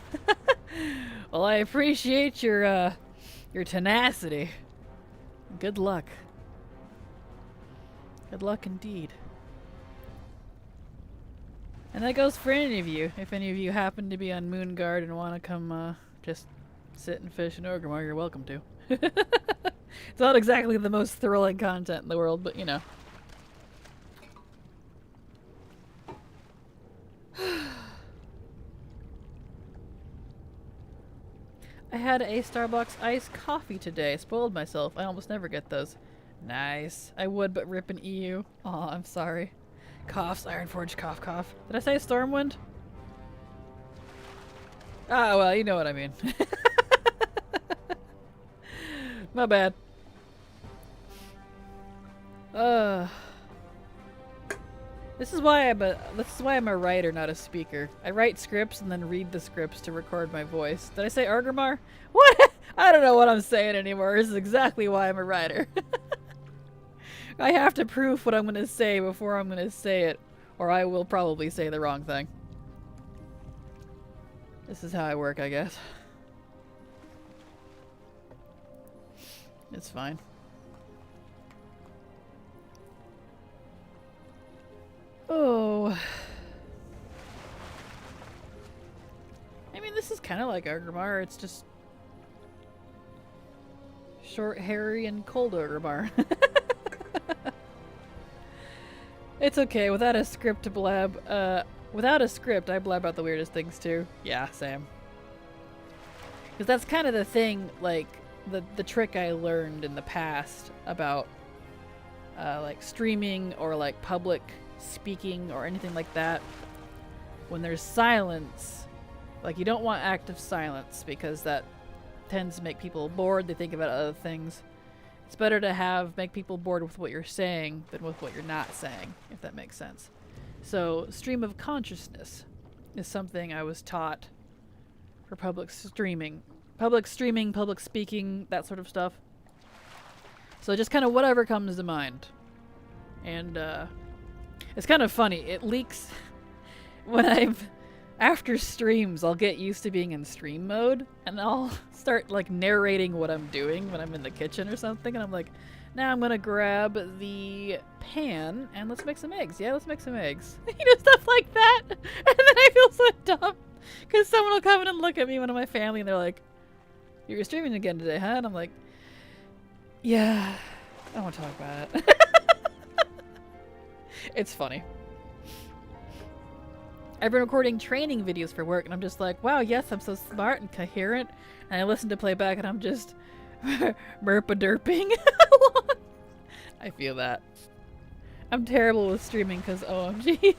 Well, I appreciate your tenacity. Good luck. Good luck indeed. And that goes for any of you. If any of you happen to be on Moonguard and want to come just sit and fish in Orgrimmar, you're welcome to. It's not exactly the most thrilling content in the world, but you know. I had a Starbucks iced coffee today. Spoiled myself. I almost never get those. Nice. I would, but rip an EU. Aw, I'm sorry. Coughs, Ironforge, cough, cough. Did I say Stormwind? Ah, well, you know what I mean. My bad. This is why I'm a writer, not a speaker. I write scripts and then read the scripts to record my voice. Did I say Orgrimmar? What? I don't know what I'm saying anymore. This is exactly why I'm a writer. I have to proof what I'm going to say before I'm going to say it, or I will probably say the wrong thing. This is how I work, I guess. It's fine. Oh. I mean, this is kind of like Orgrimmar. It's just short, hairy, and cold Orgrimmar. It's okay. Without a script to blab, without a script, I blab out the weirdest things too. Yeah, same. Because that's kind of the thing, like, the trick I learned in the past about, like, streaming or, like, public speaking or anything like that. When there's silence, like, you don't want active silence because that tends to make people bored. They think about other things. It's better to make people bored with what you're saying than with what you're not saying, if that makes sense. So, stream of consciousness is something I was taught for public streaming. Public streaming, public speaking, that sort of stuff. So just kind of whatever comes to mind. And, it's kind of funny. It leaks... when I'm after streams, I'll get used to being in stream mode, and I'll start like narrating what I'm doing when I'm in the kitchen or something, and I'm like, now I'm gonna grab the pan and let's make some eggs. Yeah, let's make some eggs. You know, stuff like that. And then I feel so dumb because someone will come in and look at me, one of my family, and they're like, "You're streaming again today, huh?" And I'm like, "Yeah, I don't want to talk about it." It's funny. I've been recording training videos for work, and I'm just like, wow, yes, I'm so smart and coherent. And I listen to playback, and I'm just burp-a-derping. I feel that. I'm terrible with streaming because OMG.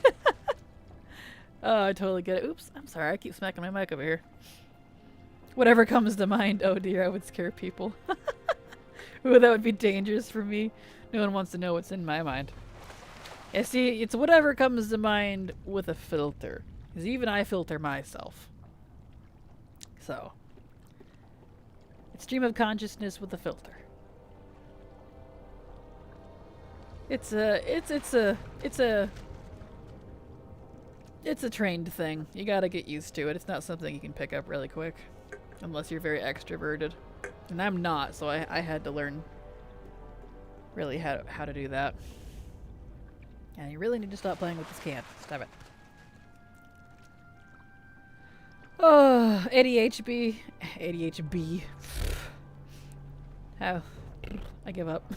Oh, I totally get it. Oops, I'm sorry. I keep smacking my mic over here. Whatever comes to mind. Oh dear, I would scare people. Ooh, that would be dangerous for me. No one wants to know what's in my mind. Yeah, see, it's whatever comes to mind with a filter. Because even I filter myself. So. It's stream of consciousness with a filter. It's a trained thing. You gotta get used to it. It's not something you can pick up really quick. Unless you're very extroverted. And I'm not, so I had to learn really how to do that. And you really need to stop playing with this can. Stop it. Oh, ADHD. ADHD. How? I give up.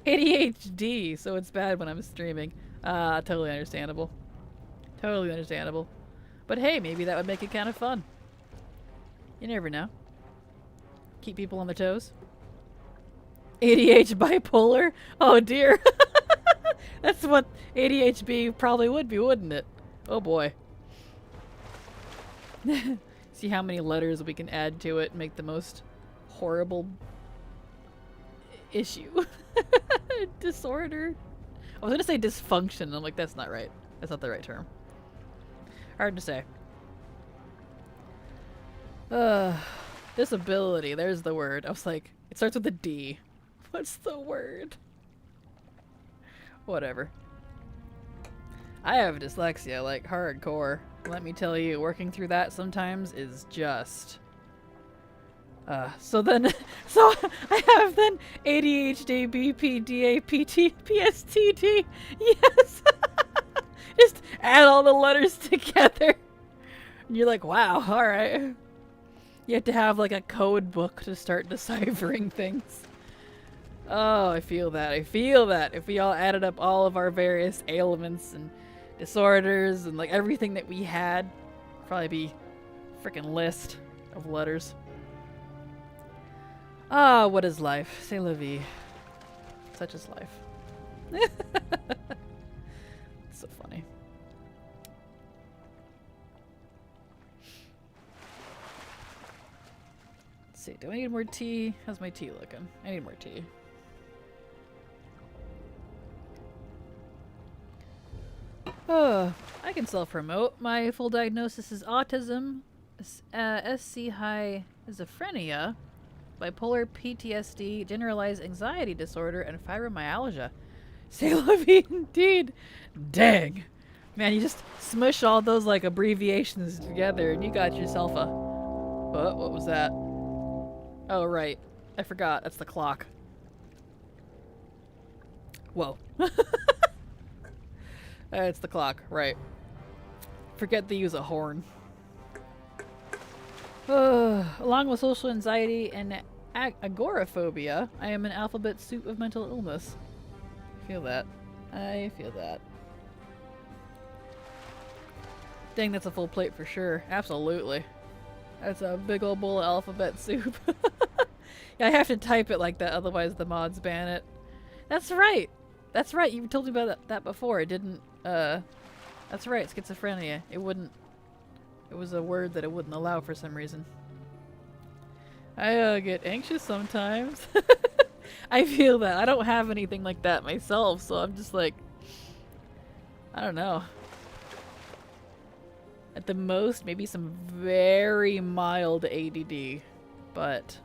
ADHD, so it's bad when I'm streaming. Totally understandable. Totally understandable. But hey, maybe that would make it kind of fun. You never know. Keep people on their toes. ADHD bipolar? Oh dear. That's what ADHD probably would be, wouldn't it? Oh boy. See how many letters we can add to it and make the most horrible issue. Disorder. I was gonna say dysfunction. I'm like, that's not right. That's not the right term. Hard to say. Disability. There's the word. I was like, it starts with a D. What's the word? Whatever. I have dyslexia, like hardcore. Let me tell you, working through that sometimes is just... so I have then ADHD, BPDA, PT, PSTD. Yes! Just add all the letters together. And you're like, wow, alright. You have to have like a code book to start deciphering things. Oh, I feel that. I feel that. If we all added up all of our various ailments and disorders and like everything that we had, probably be a freaking list of letters. Ah, what is life? C'est la vie. Such is life. It's so funny. Let's see, do I need more tea? How's my tea looking? I need more tea. Oh, I can self-promote. My full diagnosis is autism, SC high schizophrenia, bipolar PTSD, generalized anxiety disorder, and fibromyalgia. C'est la vie indeed. Dang. Man, you just smush all those like abbreviations together and you got yourself a... What was that? Oh, right. I forgot. That's the clock. Whoa. It's the clock, right. Forget to use a horn. Along with social anxiety and agoraphobia, I am an alphabet soup of mental illness. I feel that. I feel that. Dang, that's a full plate for sure. Absolutely. That's a big old bowl of alphabet soup. Yeah, I have to type it like that, otherwise the mods ban it. That's right! That's right, you told me about that before. It didn't, that's right, schizophrenia. It wouldn't... It was a word that it wouldn't allow for some reason. I, get anxious sometimes. I feel that. I don't have anything like that myself, so I'm just like... I don't know. At the most, maybe some very mild ADD, but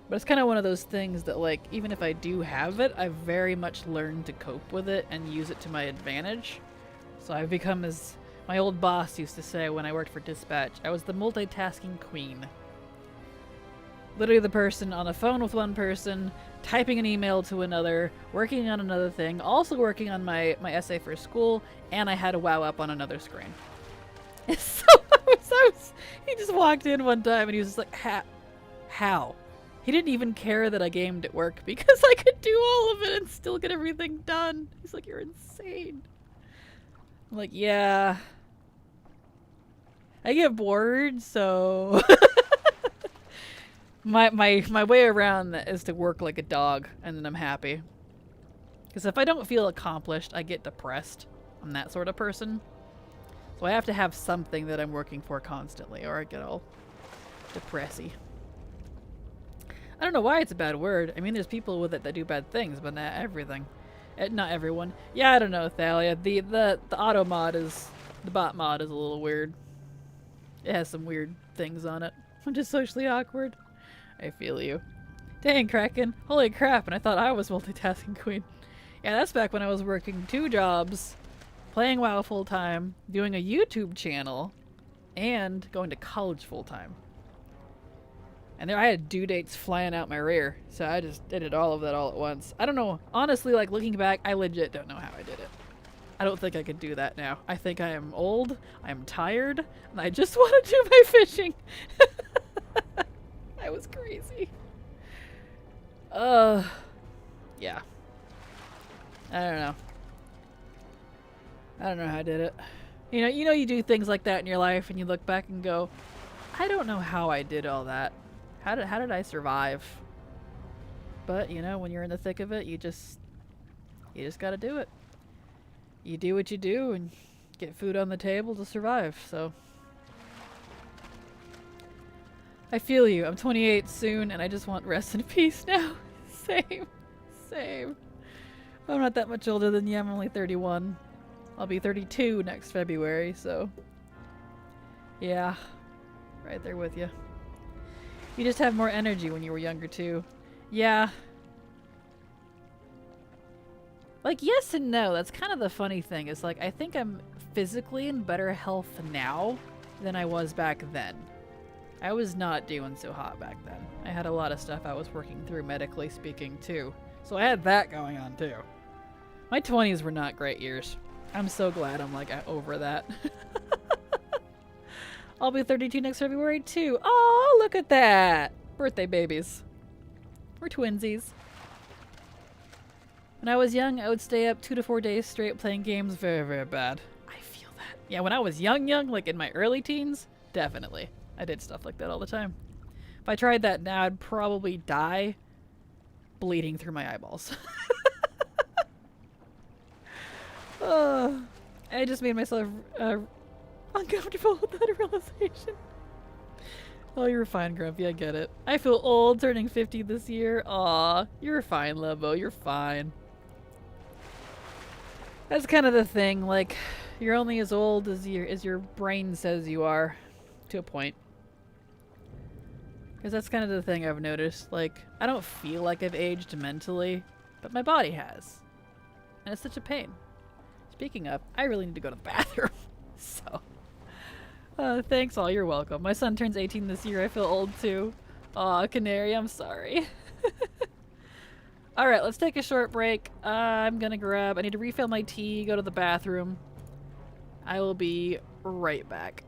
it's kind of one of those things that, like, even if I do have it, I've very much learned to cope with it and use it to my advantage. So I've become, as my old boss used to say when I worked for dispatch, I was the multitasking queen. Literally the person on the phone with one person, typing an email to another, working on another thing, also working on my essay for school, and I had a WoW up on another screen. So he just walked in one time and he was just like, how? He didn't even care that I gamed at work because I could do all of it and still get everything done. He's like, you're insane. I'm like, yeah. I get bored, so my way around that is to work like a dog, and then I'm happy. Because if I don't feel accomplished, I get depressed. I'm that sort of person. So I have to have something that I'm working for constantly, or I get all depressy. I don't know why it's a bad word. I mean, there's people with it that do bad things, but not everything. Not everyone. Yeah, I don't know, Thalia. The auto mod is... The bot mod is a little weird. It has some weird things on it. I'm just socially awkward. I feel you. Dang, Kraken. Holy crap, and I thought I was multitasking queen. Yeah, that's back when I was working 2 jobs, playing WoW full-time, doing a YouTube channel, and going to college full-time. And there I had due dates flying out my rear, so I just did all of that all at once. I don't know. Honestly, like, looking back, I legit don't know how I did it. I don't think I could do that now. I think I am old, I am tired, and I just want to do my fishing. I was crazy. Yeah. I don't know. I don't know how I did it. You know you do things like that in your life and you look back and go, I don't know how I did all that. How did I survive? But, you know, when you're in the thick of it, you just gotta do it. You do what you do and get food on the table to survive, so. I feel you. I'm 28 soon and I just want rest and peace now. Same. I'm not that much older than you. I'm only 31. I'll be 32 next February, so. Yeah. Right there with you. You just have more energy when you were younger, too. Yeah. Like, yes and no. That's kind of the funny thing. Is like, I think I'm physically in better health now than I was back then. I was not doing so hot back then. I had a lot of stuff I was working through, medically speaking, too. So I had that going on, too. My 20s were not great years. I'm so glad I'm, like, over that. I'll be 32 next February, too. Oh, look at that. Birthday babies. We're twinsies. When I was young, I would stay up 2 to 4 days straight playing games. Very, very bad. I feel that. Yeah, when I was young, like in my early teens, definitely. I did stuff like that all the time. If I tried that now, I'd probably die bleeding through my eyeballs. I just made myself uncomfortable with that realization. Oh, you're fine, Grumpy. I get it. I feel old, turning 50 this year. Aw, you're fine, Lobo. You're fine. That's kind of the thing. Like, you're only as old as your brain says you are, to a point. Because that's kind of the thing I've noticed. Like, I don't feel like I've aged mentally, but my body has. And it's such a pain. Speaking of, I really need to go to the bathroom. So, thanks all. You're welcome. My son turns 18 this year. I feel old too. Aw, Canary, I'm sorry. Alright, let's take a short break. I need to refill my tea, go to the bathroom. I will be right back.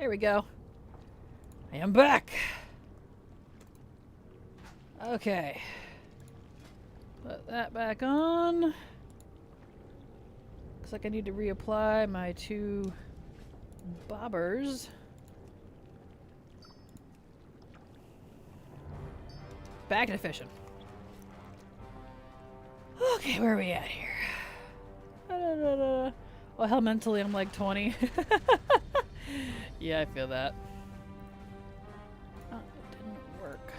There we go. I am back! Okay. Put that back on. Looks like I need to reapply my 2 bobbers. Back to fishing. Okay, where are we at here? Well, hell, mentally I'm like 20. Yeah, I feel that. Oh, it didn't work.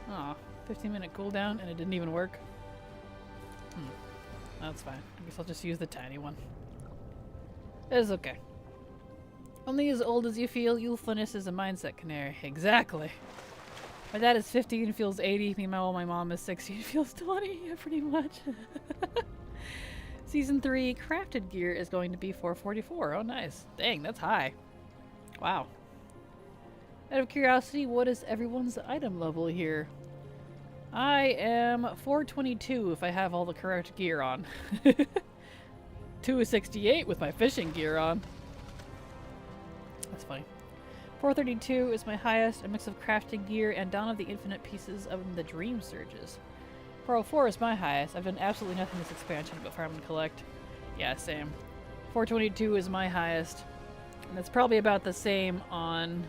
Aw, 15-minute cooldown and it didn't even work. That's fine. I guess I'll just use the tiny one. It's okay. Only as old as you feel, youthfulness is a mindset canary. Exactly. My dad is 50 and feels 80. Meanwhile, my mom is 60 and feels 20. Yeah, pretty much. Season 3 crafted gear is going to be 444. Oh, nice. Dang, that's high. Wow. Out of curiosity, what is everyone's item level here? I am 422 if I have all the correct gear on. 268 with my fishing gear on. That's funny. 432 is my highest, a mix of crafting gear and Dawn of the Infinite pieces of the Dream Surges. 404 is my highest. I've done absolutely nothing this expansion but farm and collect. Yeah, same. 422 is my highest. And that's probably about the same on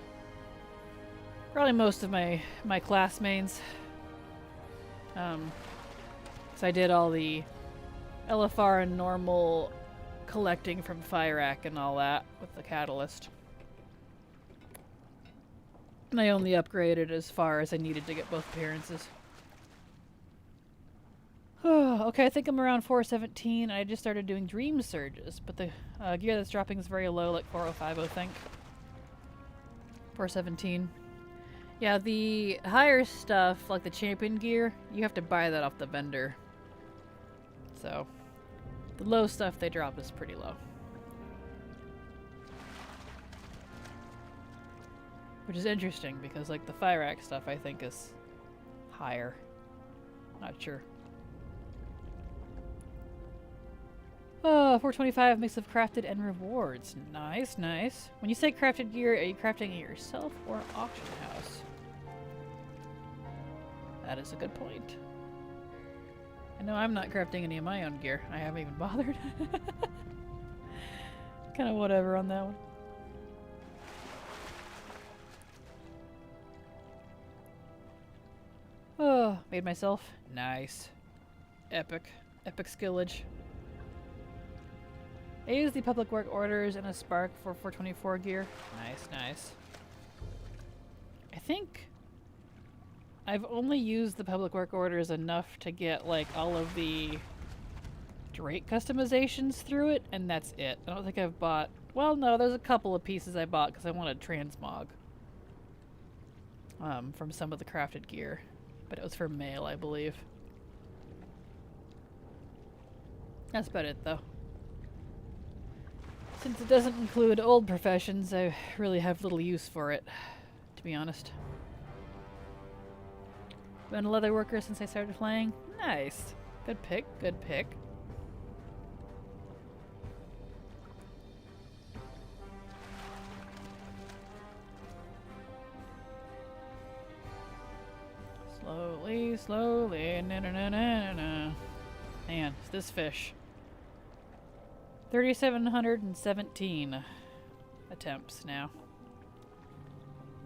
probably most of my class mains. So I did all the LFR and normal collecting from Fyrak and all that with the catalyst. And I only upgraded as far as I needed to get both appearances. Okay, I think I'm around 417. I just started doing Dream Surges, but the gear that's dropping is very low, like 405, I think. 417. Yeah, the higher stuff, like the champion gear, you have to buy that off the vendor. So, the low stuff they drop is pretty low. Which is interesting, because like the Fyrak stuff I think is higher. Not sure. 425 mix of crafted and rewards. Nice, nice. When you say crafted gear, are you crafting it yourself or auction house? That is a good point. I know I'm not crafting any of my own gear. I haven't even bothered. Kind of whatever on that one. Oh, made myself. Nice. Epic. Epic skillage. I used the public work orders and a spark for 424 gear. Nice, nice. I think I've only used the public work orders enough to get like all of the Drake customizations through it, and that's it. I don't think I've bought... Well, no, there's a couple of pieces I bought because I wanted transmog. From some of the crafted gear. But it was for mail, I believe. That's about it, though. Since it doesn't include old professions, I really have little use for it, to be honest. Been a leather worker since I started playing. Nice. Good pick, good pick. Slowly, slowly, na-na-na-na-na. Man, it's this fish. 3,717 attempts now.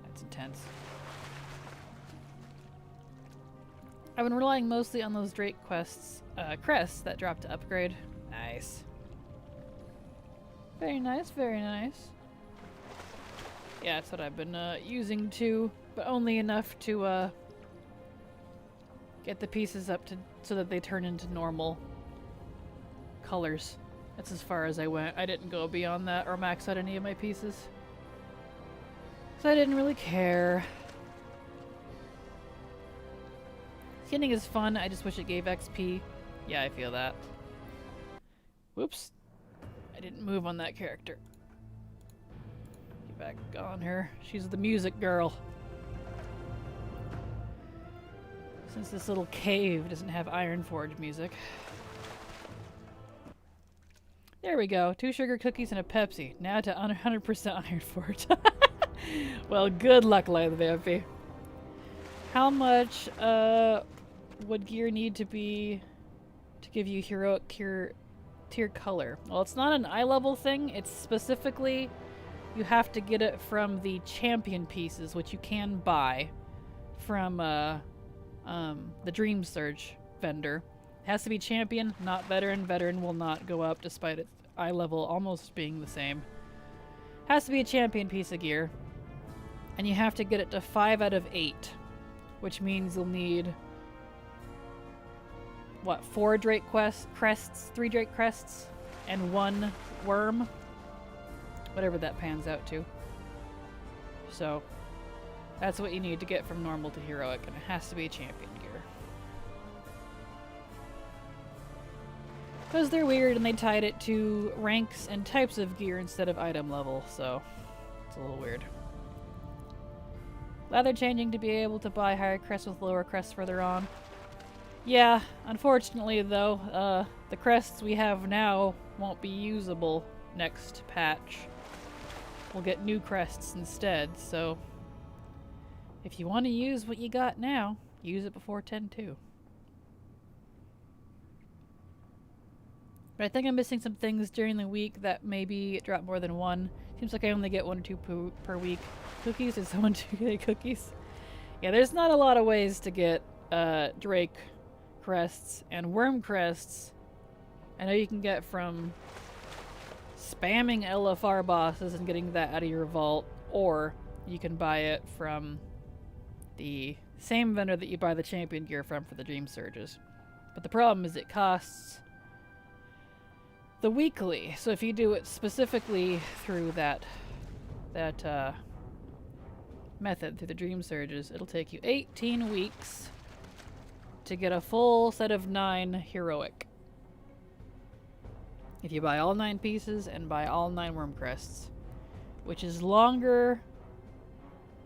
That's intense. I've been relying mostly on those Drake crests that drop to upgrade. Nice. Very nice, very nice. Yeah, that's what I've been using too, but only enough to get the pieces up to so that they turn into normal colors. That's as far as I went. I didn't go beyond that or max out any of my pieces. So I didn't really care. Skinning is fun, I just wish it gave XP. Yeah, I feel that. Whoops. I didn't move on that character. Get back on her. She's the music girl. Since this little cave doesn't have Ironforge music. There we go. 2 sugar cookies and a Pepsi. Now to 100% Iron Fort. Well, good luck, Latte. How much would gear need to be to give you heroic tier color? Well, it's not an eye level thing. It's specifically you have to get it from the champion pieces, which you can buy from the Dream Surge vendor. It has to be champion, not veteran. Veteran will not go up despite its eye level almost being the same. Has to be a champion piece of gear. And you have to get it to 5 out of 8. Which means you'll need... what, 4 Drake crests? 3 Drake crests? And 1 worm? Whatever that pans out to. So, that's what you need to get from normal to heroic. And it has to be a champion gear. Because they're weird and they tied it to ranks and types of gear instead of item level, so it's a little weird. Lather changing to be able to buy higher crests with lower crests further on. Yeah, unfortunately though, the crests we have now won't be usable next patch. We'll get new crests instead, so if you want to use what you got now, use it before 10.2. But I think I'm missing some things during the week that maybe drop more than 1. Seems like I only get 1 or 2 per week. Cookies? Is someone to get cookies? Yeah, there's not a lot of ways to get Drake crests and worm crests. I know you can get from spamming LFR bosses and getting that out of your vault, or you can buy it from the same vendor that you buy the champion gear from for the Dream Surges. But the problem is it costs the weekly. So if you do it specifically through that method, through the Dream Surges, it'll take you 18 weeks to get a full set of 9 heroic. If you buy all 9 pieces and buy all 9 worm crests, which is longer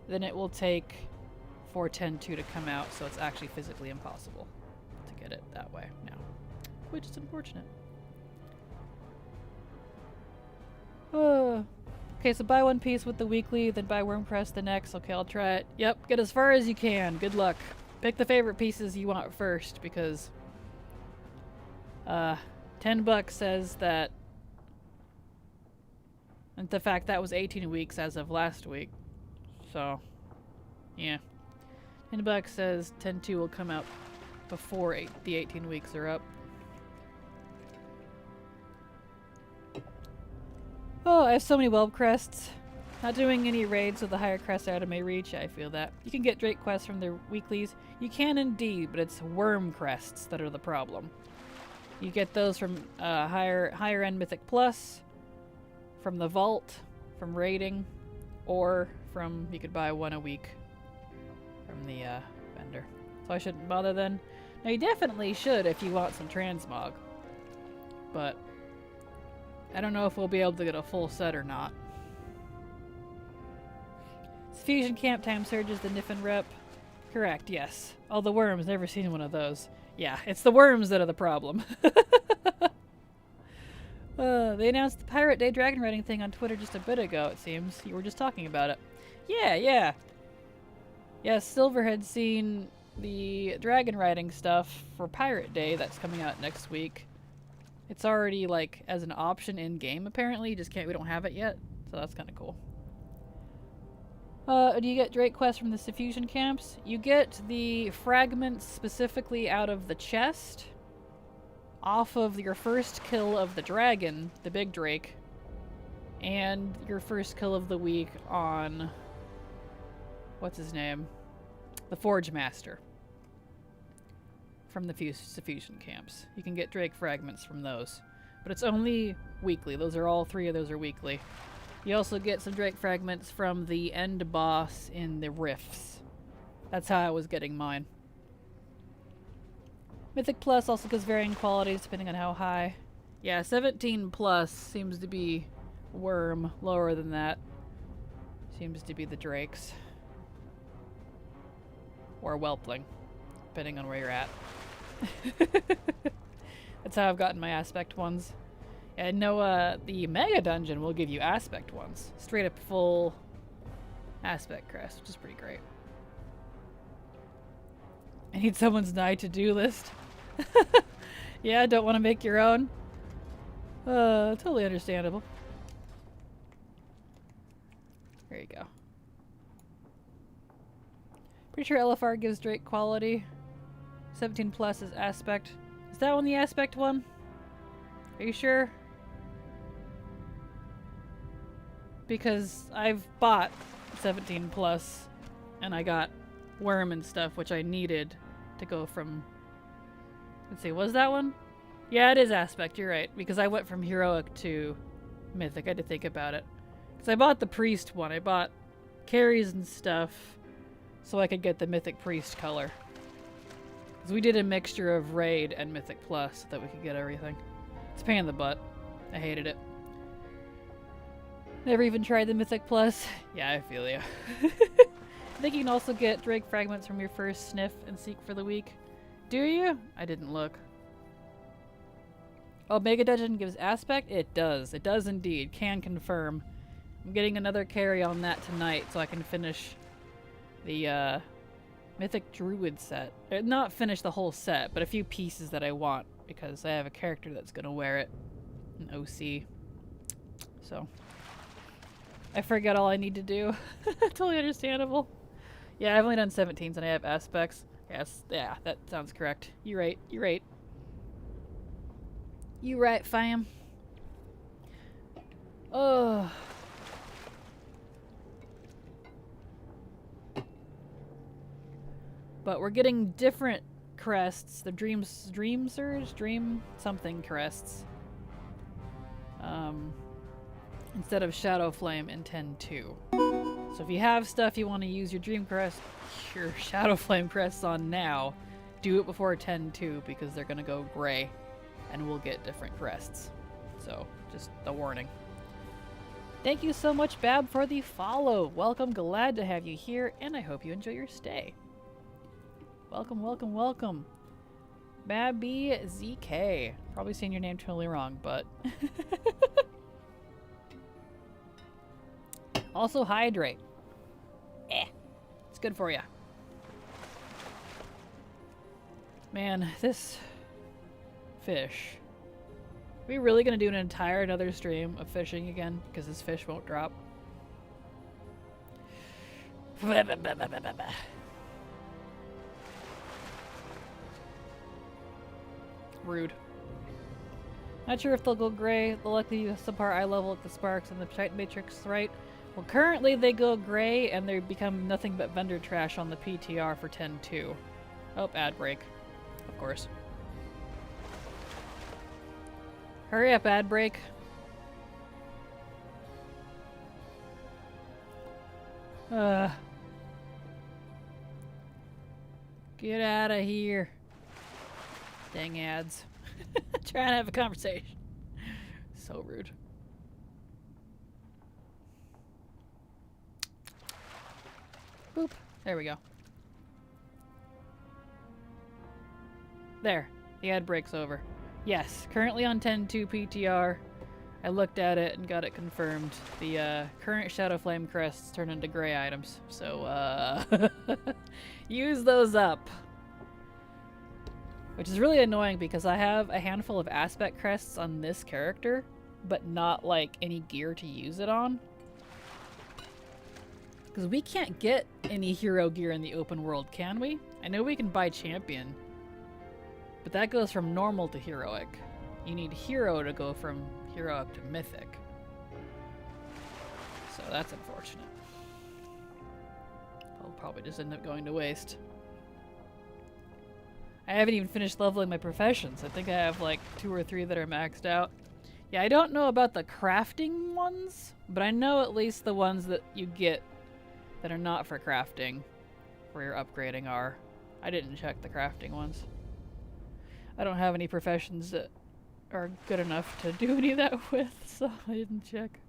than it will take for 10.2 to come out, so it's actually physically impossible to get it that way now, which is unfortunate. Okay, so buy 1 piece with the weekly, then buy worm crest the next. Okay, I'll try it. Yep, get as far as you can. Good luck. Pick the favorite pieces you want first, because $10 says that, and the fact that was 18 weeks as of last week. So, yeah. $10 says 10.2 will come out before the 18 weeks are up. Oh, I have so many whelp crests. Not doing any raids with the higher crest out of my reach. I feel that. You can get Drake quests from their weeklies. You can indeed, but it's worm crests that are the problem. You get those from higher end Mythic Plus, from the vault, from raiding, or from, you could buy 1 a week from the vendor. So I shouldn't bother then. Now you definitely should if you want some transmog, but I don't know if we'll be able to get a full set or not. Fusion camp time surges the Niffin rep. Correct, yes. All the worms, never seen one of those. Yeah, it's the worms that are the problem. They announced the Pirate Day dragon riding thing on Twitter just a bit ago, it seems. You were just talking about it. Yeah. Yeah, Silver had seen the dragon riding stuff for Pirate Day that's coming out next week. It's already, like, as an option in-game, apparently. We don't have it yet, so that's kind of cool. Do you get Drake quests from the Suffusion camps? You get the fragments specifically out of the chest, off of your first kill of the dragon, the big Drake, and your first kill of the week on, what's his name? The Forge Master. From the Suffusion camps. You can get Drake fragments from those. But it's only weekly. All 3 of those are weekly. You also get some Drake fragments from the end boss in the Rifts. That's how I was getting mine. Mythic Plus also gives varying qualities depending on how high. Yeah, 17 plus seems to be worm. Lower than that seems to be the Drakes. Or Whelpling, depending on where you're at. That's how I've gotten my aspect ones. And no, the Mega Dungeon will give you aspect ones. Straight up full aspect crest, which is pretty great. I need someone's to-do list. Yeah, don't want to make your own. Totally understandable. There you go. Pretty sure LFR gives Drake quality. 17 plus is aspect. Is that one the aspect one? Are you sure? Because I've bought 17 plus and I got worm and stuff, which I needed to go from... Let's see, was that one? Yeah, it is aspect, you're right. Because I went from heroic to mythic. I had to think about it. Because I bought the priest one. I bought carries and stuff so I could get the mythic priest color. Because we did a mixture of raid and mythic plus so that we could get everything. It's a pain in the butt. I hated it. Never even tried the mythic plus. Yeah, I feel you. I think you can also get Drake fragments from your first sniff and seek for the week. Do you? I didn't look. Oh, Mega Dungeon gives aspect? It does. It does indeed. Can confirm. I'm getting another carry on that tonight so I can finish the Mythic Druid set. Not finish the whole set, but a few pieces that I want because I have a character that's going to wear it. An OC. So, I forget all I need to do. Totally understandable. Yeah, I've only done 17s and I have aspects. Yes, yeah, that sounds correct. You're right, you're right. You right, fam. Oh. But we're getting different crests. The dream surge, dream something crests. Instead of Shadow Flame in 10-2. So if you have stuff you want to use your dream crest, your Shadow Flame crests on now, do it before 10-2 because they're gonna go gray and we'll get different crests. So just a warning. Thank you so much, Bab, for the follow. Welcome, glad to have you here, and I hope you enjoy your stay. Welcome, welcome, welcome. Babby ZK. Probably saying your name totally wrong, but... Also hydrate. It's good for you. Man, this fish. Are we really gonna do an entire another stream of fishing again? Because this fish won't drop. Rude. Not sure if they'll go gray. They'll likely subpar eye level at the sparks and the Titan Matrix, right? Well, currently they go gray and they become nothing but vendor trash on the PTR for 10-2. Oh, ad break. Of course. Hurry up, ad break. Get out of here. Dang ads. Trying to have a conversation. So rude. Boop. There we go. There. The ad break's over. Yes. Currently on 10-2 PTR. I looked at it and got it confirmed. The current Shadow Flame crests turn into gray items. So, use those up. Which is really annoying because I have a handful of aspect crests on this character, but not like any gear to use it on. Because we can't get any hero gear in the open world, can we? I know we can buy champion, but that goes from normal to heroic. You need hero to go from heroic to mythic. So that's unfortunate. I'll probably just end up going to waste. I haven't even finished leveling my professions. I think I have like 2 or 3 that are maxed out. Yeah, I don't know about the crafting ones, but I know at least the ones that you get that are not for crafting, where you're upgrading are. I didn't check the crafting ones. I don't have any professions that are good enough to do any of that with, so I didn't check.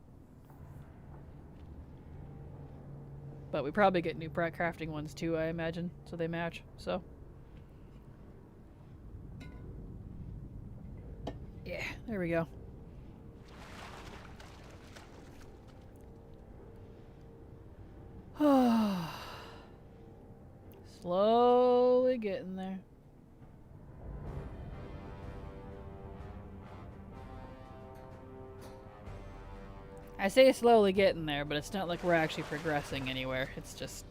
But we probably get new crafting ones too, I imagine, so they match, so. Yeah, there we go. Slowly getting there. I say slowly getting there, but it's not like we're actually progressing anywhere. It's just...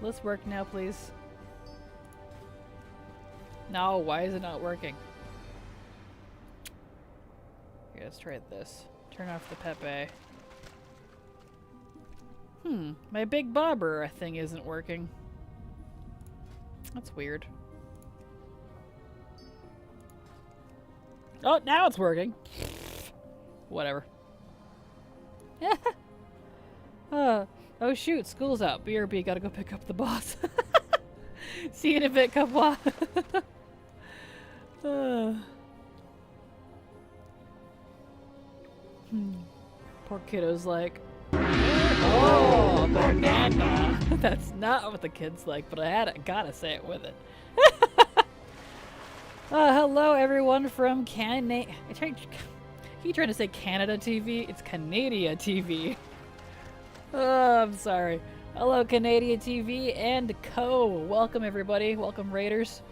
Let's work now, please. No, why is it not working? Okay, let's try this. Turn off the Pepe. My big bobber thing isn't working. That's weird. Oh, now it's working. Whatever. Oh shoot, school's out. BRB, gotta go pick up the boss. See you in a bit, Kapwa. Poor kiddo's like, oh, banana. That's not what the kid's like, but I gotta say it with it. Hello everyone from Canada. I keep trying to say Canada TV. It's Canada TV. Oh, I'm sorry. Hello Canada TV and Co. Welcome everybody. Welcome Raiders.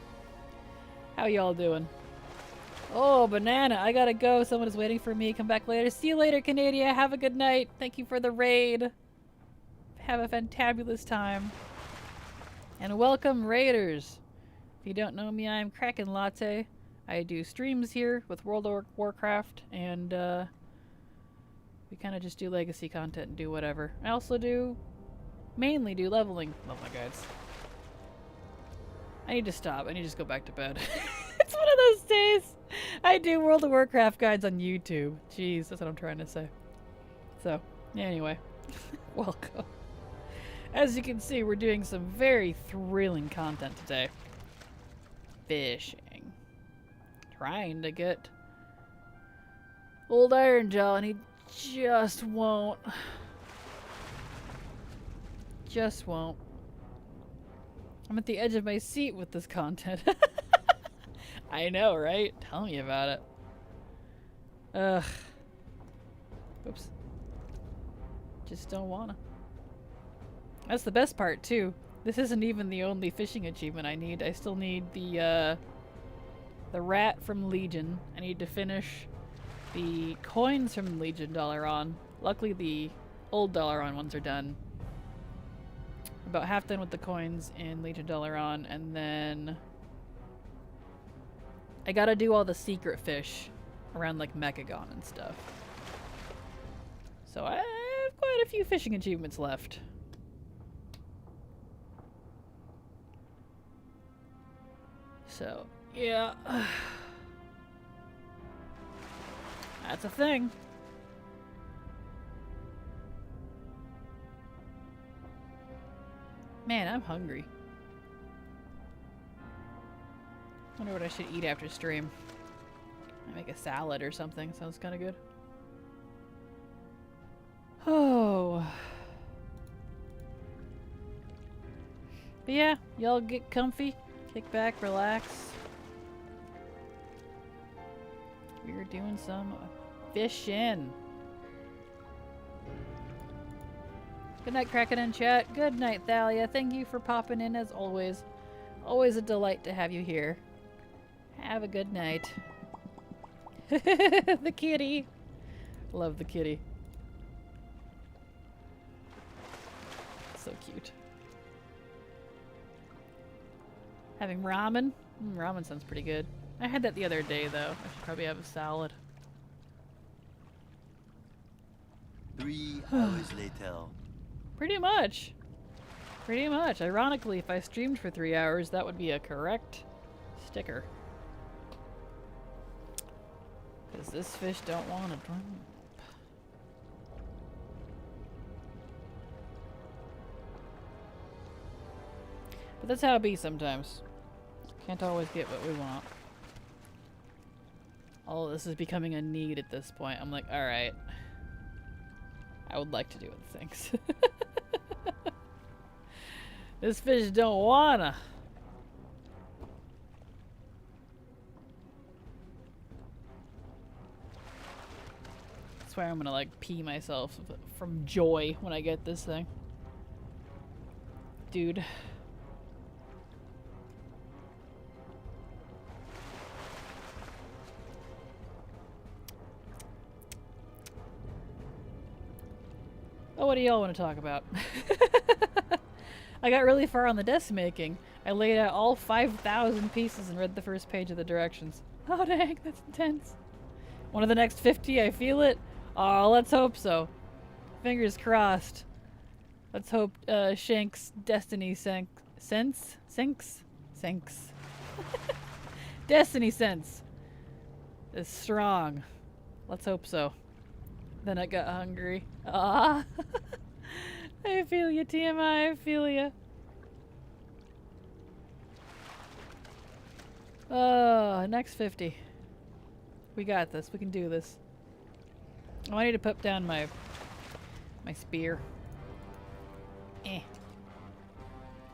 How y'all doing? Oh, banana. I gotta go. Someone is waiting for me. Come back later. See you later, Canada. Have a good night. Thank you for the raid. Have a fantabulous time. And welcome, Raiders. If you don't know me, I'm Kraken Latte. I do streams here with World of Warcraft, and we kind of just do legacy content and do whatever. I also mainly do leveling guides. I need to stop. I need to just go back to bed. It's one of those days. I do World of Warcraft guides on YouTube. Jeez, that's what I'm trying to say. So, anyway, welcome. As you can see, we're doing some very thrilling content today. Fishing. Trying to get old Ironjaw, and he just won't. Just won't. I'm at the edge of my seat with this content. I know, right? Tell me about it. Ugh. Oops. Just don't wanna. That's the best part, too. This isn't even the only fishing achievement I need. I still need the rat from Legion. I need to finish the coins from Legion Dalaran. Luckily, the old Dalaran ones are done. About half done with the coins in Legion Dalaran, and then I gotta do all the secret fish around like Mechagon and stuff. So I have quite a few fishing achievements left. So, yeah. That's a thing. Man, I'm hungry. Wonder what I should eat after stream. I make a salad or something. Sounds kind of good. Oh. But yeah, y'all get comfy, kick back, relax. We're doing some fishing. Good night, Kraken in chat. Good night, Thalia. Thank you for popping in as always. Always a delight to have you here. Have a good night. The kitty. Love the kitty. So cute. Having ramen? Ramen sounds pretty good. I had that the other day, though. I should probably have a salad. 3 hours later. Pretty much. Pretty much. Ironically, if I streamed for 3 hours, that would be a correct sticker. Because this fish don't want to drink. But that's how it be sometimes. Can't always get what we want. All of this is becoming a need at this point. I'm like, alright. I would like to do other things. This fish don't wanna. swear I'm gonna like pee myself from joy when I get this thing. Dude. Oh, what do y'all want to talk about? I got really far on the desk making. I laid out all 5,000 pieces and read the first page of the directions. Oh dang, that's intense. One of the next 50, I feel it? Oh, let's hope so. Fingers crossed. Let's hope Shank's destiny sinks. Destiny sense is strong. Let's hope so. Then I got hungry. Ah, I feel you, TMI. I feel you. Next 50. We got this. We can do this. Oh, I need to put down my spear.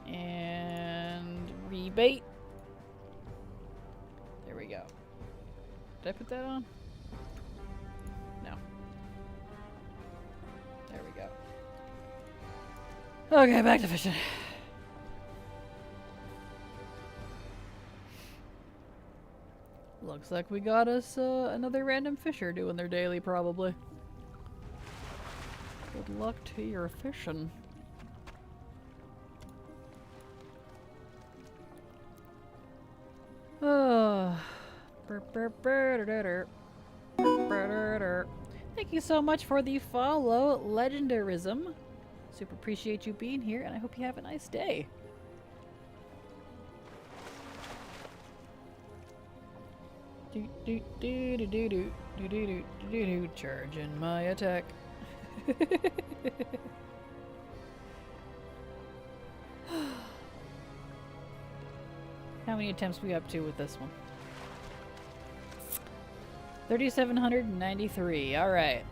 And rebait. There we go. Did I put that on? No. There we go. Okay, back to fishing. Looks like we got us another random fisher doing their daily, probably. Good luck to your fishing. Thank you so much for the follow, Legendarism. Super appreciate you being here, and I hope you have a nice day. Charging my attack. How many attempts we up to with this one? 3,793. All right.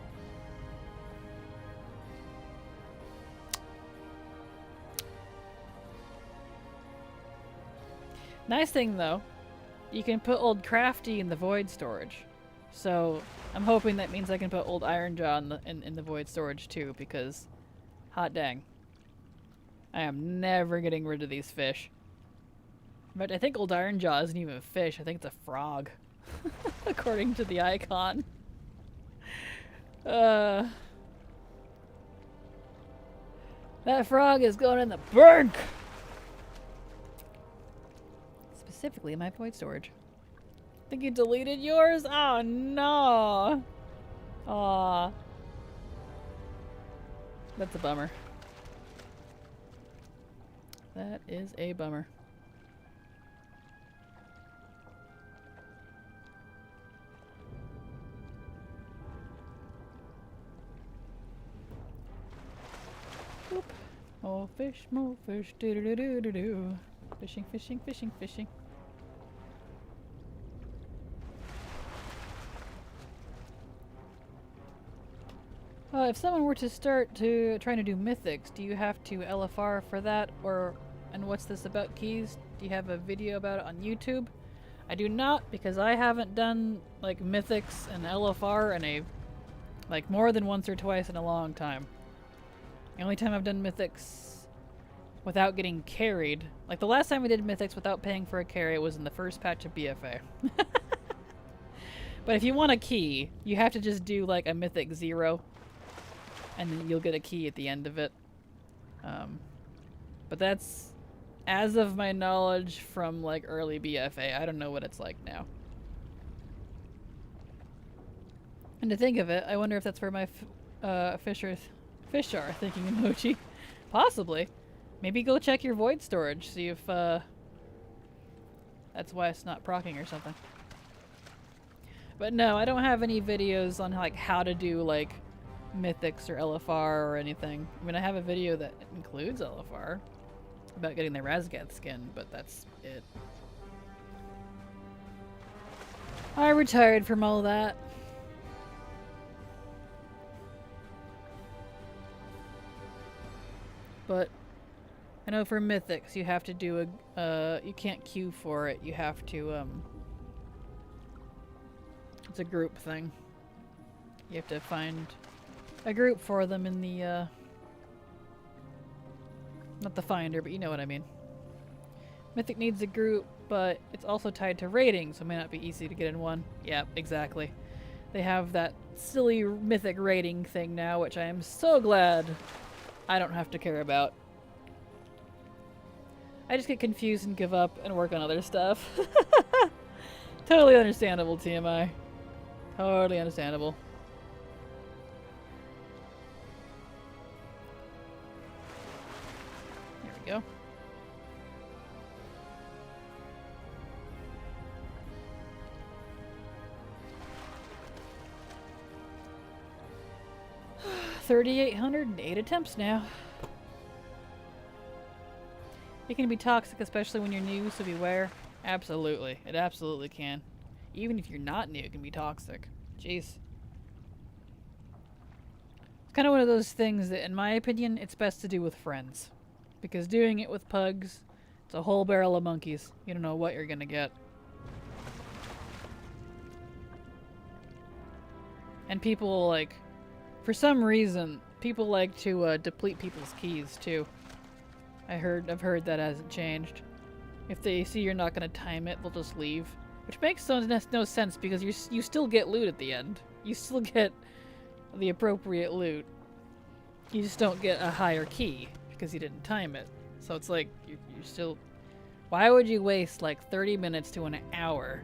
Nice thing though, you can put old Crafty in the void storage. So I'm hoping that means I can put old Ironjaw in the void storage too, because hot dang, I am never getting rid of these fish. But I think old Ironjaw isn't even a fish. I think it's a frog, according to the icon. That frog is going in the burn. Specifically my void storage. Think you deleted yours? Oh no. Aw. That's a bummer. That is a bummer. Oop. More fish, do do do do do do. Fishing, fishing, fishing, fishing. If someone were to start trying to do mythics, do you have to LFR for that, and what's this about keys? Do you have a video about it on YouTube? I do not, because I haven't done like mythics and LFR in like more than once or twice in a long time. The only time I've done mythics without getting carried, like the last time we did mythics without paying for a carry, was in the first patch of BFA. But if you want a key, you have to just do like a mythic 0. And then you'll get a key at the end of it. But that's, as of my knowledge from like early BFA. I don't know what it's like now. And to think of it, I wonder if that's where my fish are thinking emoji. Possibly. Maybe go check your void storage, see if that's why it's not proccing or something. But no, I don't have any videos on like how to do like mythics or LFR or anything. I mean, I have a video that includes LFR about getting the Razgath skin, but that's it. I retired from all that. But I know for mythics you have to do you can't queue for it. You have to it's a group thing. You have to find a group for them in the, not the finder, but you know what I mean. Mythic needs a group, but it's also tied to rating, so it may not be easy to get in one. Yeah, exactly. They have that silly mythic rating thing now, which I am so glad I don't have to care about. I just get confused and give up and work on other stuff. Totally understandable, TMI. Totally understandable. There we go. $3,808 attempts now. It can be toxic, especially when you're new, so beware. Absolutely. It absolutely can. Even if you're not new, it can be toxic. Jeez. It's kind of one of those things that, in my opinion, it's best to do with friends. Because doing it with pugs, it's a whole barrel of monkeys. You don't know what you're gonna get. And people, like, for some reason, people like to deplete people's keys, too. I've heard that hasn't changed. If they see you're not gonna time it, they'll just leave. Which makes no sense, because you still get loot at the end. You still get the appropriate loot. You just don't get a higher key, because you didn't time it. So it's like, you're still... Why would you waste like 30 minutes to an hour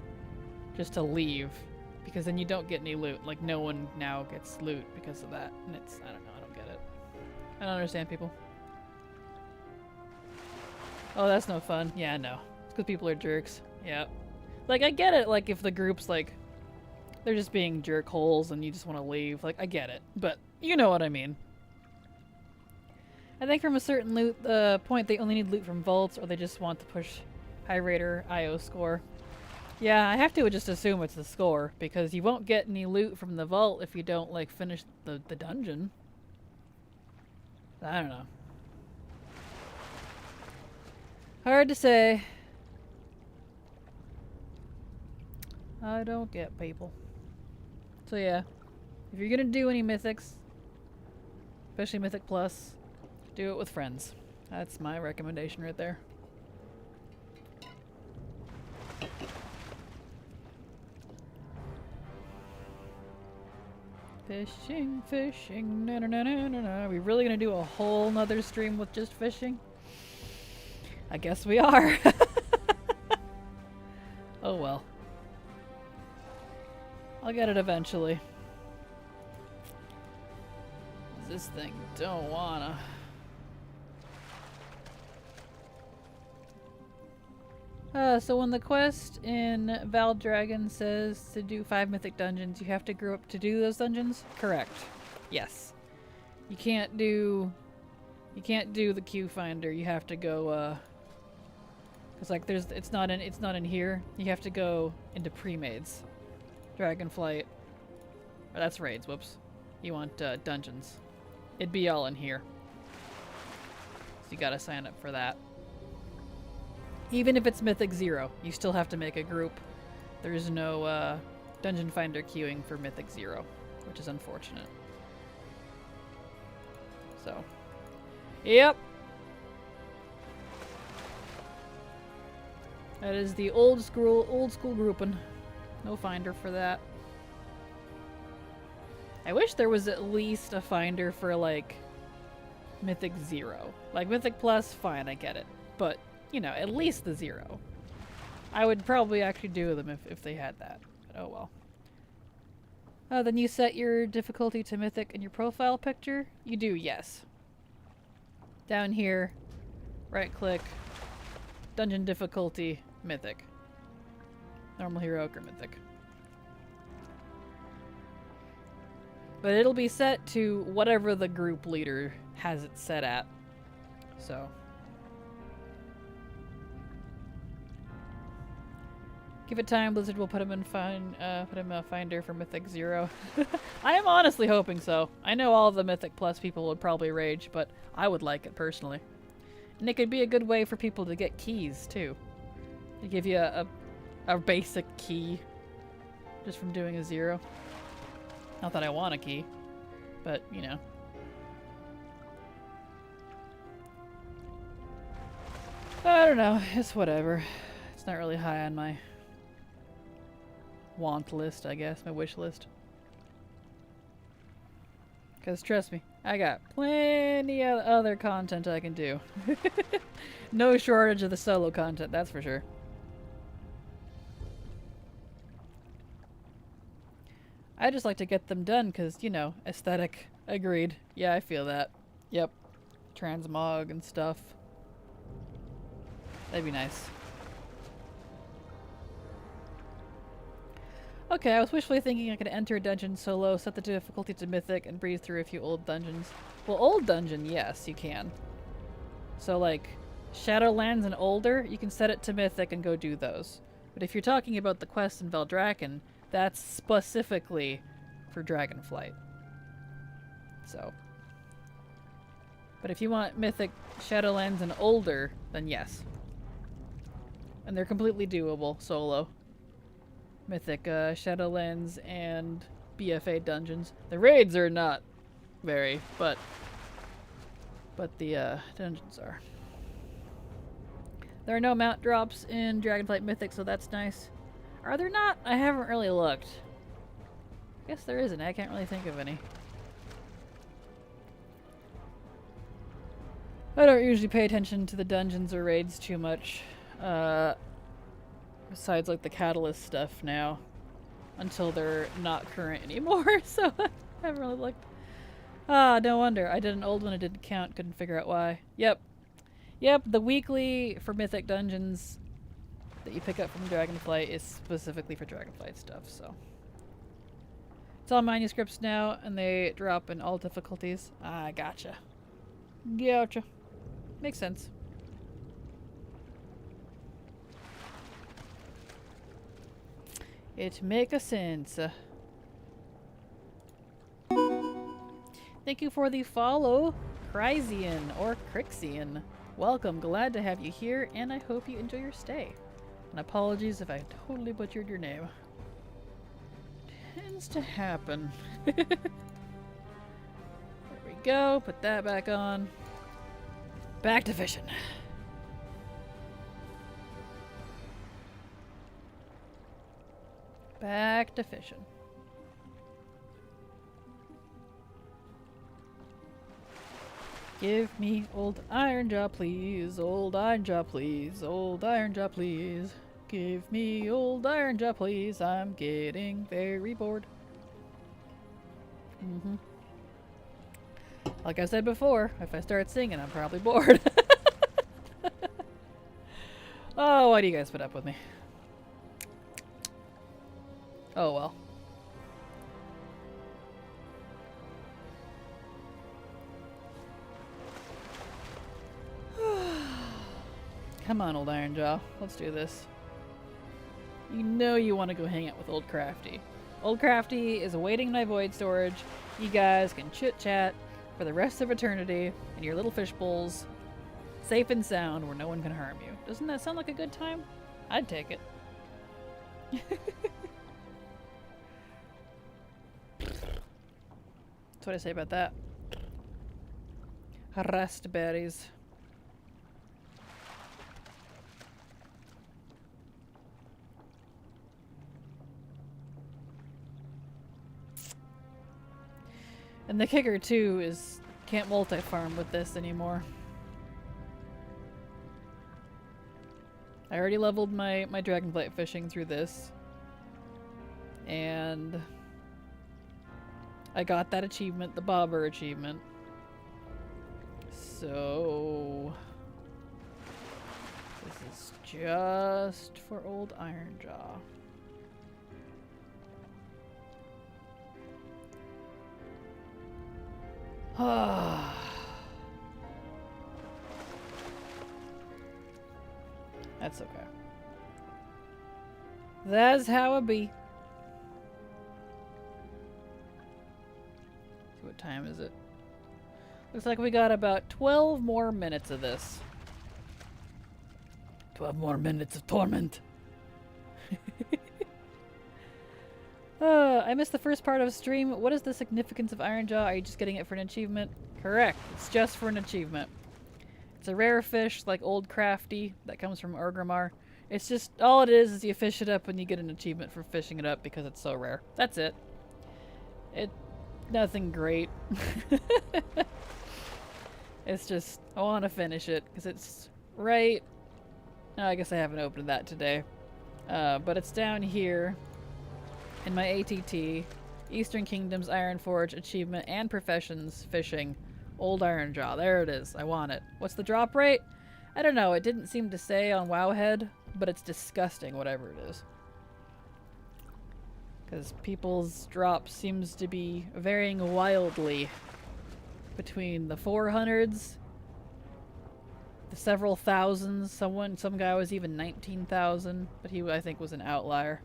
just to leave? Because then you don't get any loot. Like, no one now gets loot because of that. And it's... I don't know, I don't get it. I don't understand people. Oh, that's no fun. Yeah, no. It's because people are jerks. Yeah. Like, I get it, like, if the group's, like, they're just being jerk holes and you just want to leave. Like, I get it. But, you know what I mean. I think from a certain loot point, they only need loot from vaults, or they just want to push high rater IO score. Yeah, I have to just assume it's the score, because you won't get any loot from the vault if you don't, like, finish the dungeon. I don't know. Hard to say. I don't get people. So yeah, if you're gonna do any mythics, especially Mythic Plus, do it with friends. That's my recommendation right there. Fishing, fishing, na na na na na na. Are we really gonna do a whole nother stream with just fishing? I guess we are. Oh well. I'll get it eventually. This thing don't wanna. So when the quest in Val Dragon says to do 5 mythic dungeons, you have to grow up to do those dungeons? Correct. Yes. You can't do the queue finder. You have to go cuz like it's not in here. You have to go into pre-mades. Dragonflight. Oh, that's raids, whoops. You want dungeons. It'd be all in here. So you gotta sign up for that. Even if it's Mythic 0, you still have to make a group. There's no Dungeon Finder queuing for Mythic 0, which is unfortunate. So, yep. That is the old school grouping. No finder for that. I wish there was at least a finder for, like, Mythic 0. Like, Mythic Plus, fine, I get it. But, you know, at least the 0. I would probably actually do them if they had that. But oh well. Then you set your difficulty to Mythic in your profile picture? You do, yes. Down here, right-click, Dungeon Difficulty, Mythic. Normal, Heroic, or Mythic. But it'll be set to whatever the group leader has it set at. So. Give it time, Blizzard will put him in a finder for Mythic 0. I am honestly hoping so. I know all the Mythic Plus people would probably rage, but I would like it personally. And it could be a good way for people to get keys, too. They give you a basic key just from doing a 0. Not that I want a key, but, you know. I don't know. It's whatever. It's not really high on my want list, I guess. My wish list. Because trust me, I got plenty of other content I can do. No shortage of the solo content, that's for sure. I just like to get them done because, you know, aesthetic. Agreed. Yeah, I feel that. Yep. Transmog and stuff. That'd be nice. Okay, I was wishfully thinking I could enter a dungeon solo, set the difficulty to mythic, and breeze through a few old dungeons. Well, old dungeon, yes, you can. So, like, Shadowlands and older, you can set it to mythic and go do those. But if you're talking about the quest in Veldraken, that's specifically for Dragonflight. So. But if you want mythic, Shadowlands, and older, then yes. And they're completely doable solo. Mythic, Shadowlands, and BFA dungeons. The raids are not very, but the dungeons are. There are no mount drops in Dragonflight Mythic, so that's nice. Are there not? I haven't really looked. I guess there isn't. I can't really think of any. I don't usually pay attention to the dungeons or raids too much. Besides, like, the Catalyst stuff now. Until they're not current anymore, so I haven't really looked. Ah, no wonder. I did an old one, it didn't count, couldn't figure out why. Yep. Yep, the weekly for Mythic Dungeons that you pick up from Dragonflight is specifically for Dragonflight stuff, so. It's all manuscripts now, and they drop in all difficulties. Ah, gotcha. Gotcha. Makes sense. It makes sense. Thank you for the follow, Chrysian or Crixian. Welcome, glad to have you here, and I hope you enjoy your stay. And apologies if I totally butchered your name. Tends to happen. There we go, put that back on. Back to fishing. Back to fishing. Give me old Ironjaw, please. Old Ironjaw, please. Old Ironjaw, please. Give me old Ironjaw, please. I'm getting very bored. Like I said before, if I start singing, I'm probably bored. Oh, why do you guys put up with me? Oh well. Come on, old Ironjaw. Let's do this. You know you want to go hang out with Old Crafty. Old Crafty is awaiting my void storage. You guys can chit-chat for the rest of eternity in your little fish bowls, safe and sound, where no one can harm you. Doesn't that sound like a good time? I'd take it. That's what I say about that. Raspberries. And the kicker too is can't multi-farm with this anymore. I already leveled my dragonflight fishing through this. And I got that achievement, the bobber achievement. So this is just for old Ironjaw. That's okay. That's how it be. See, what time is it? Looks like we got about 12 more minutes of this. 12 more minutes of torment. I missed the first part of stream. What is the significance of Ironjaw? Are you just getting it for an achievement? Correct. It's just for an achievement. It's a rare fish, like Old Crafty, that comes from Orgrimmar. It's just, all it is you fish it up and you get an achievement for fishing it up because it's so rare. That's it. Nothing great. It's just, I want to finish it because it's right. No, I guess I haven't opened that today. But it's down here in my ATT, Eastern Kingdoms Ironforge achievement and professions fishing, Old Ironjaw. There it is. I want it. What's the drop rate? I don't know. It didn't seem to say on Wowhead, but it's disgusting, whatever it is. Because people's drop seems to be varying wildly between the 400s, the several thousands. Some guy was even 19,000, but he, I think, was an outlier.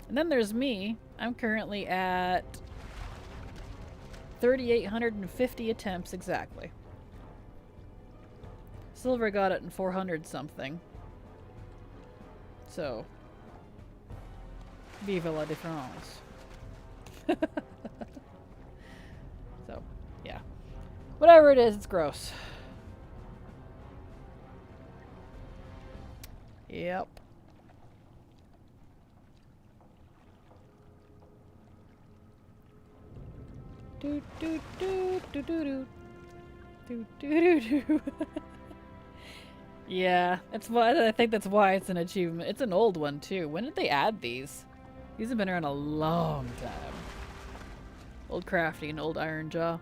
And then there's me. I'm currently at 3,850 attempts exactly. Silver got it in 400 something. So, vive la différence. So, yeah. Whatever it is, it's gross. Yep. Do do do do do do do do do do. Yeah, that's why I think that's why it's an achievement. It's an old one too. When did they add these? These have been around a long time. Old Crafty and Old Ironjaw.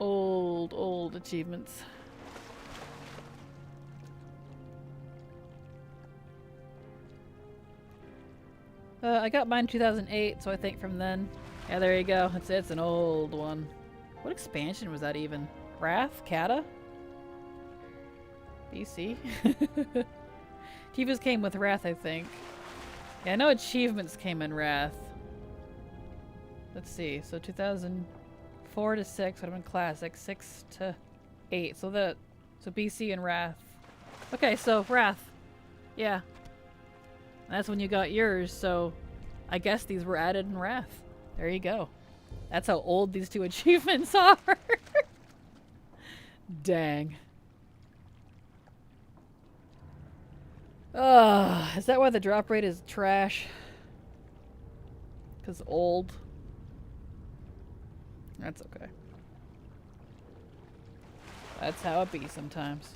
Old achievements. I got mine in 2008, so I think from then. Yeah, there you go. It's an old one. What expansion was that even? Wrath? Kata? BC? Tivas came with Wrath, I think. Yeah, I know achievements came in Wrath. Let's see. So 2004 to 6 would have been classic. 6 to 8. So BC and Wrath. Okay, so Wrath. Yeah. That's when you got yours, so I guess these were added in Wrath. There you go. That's how old these two achievements are. Dang. Is that why the drop rate is trash? 'Cause old? That's okay. That's how it be sometimes.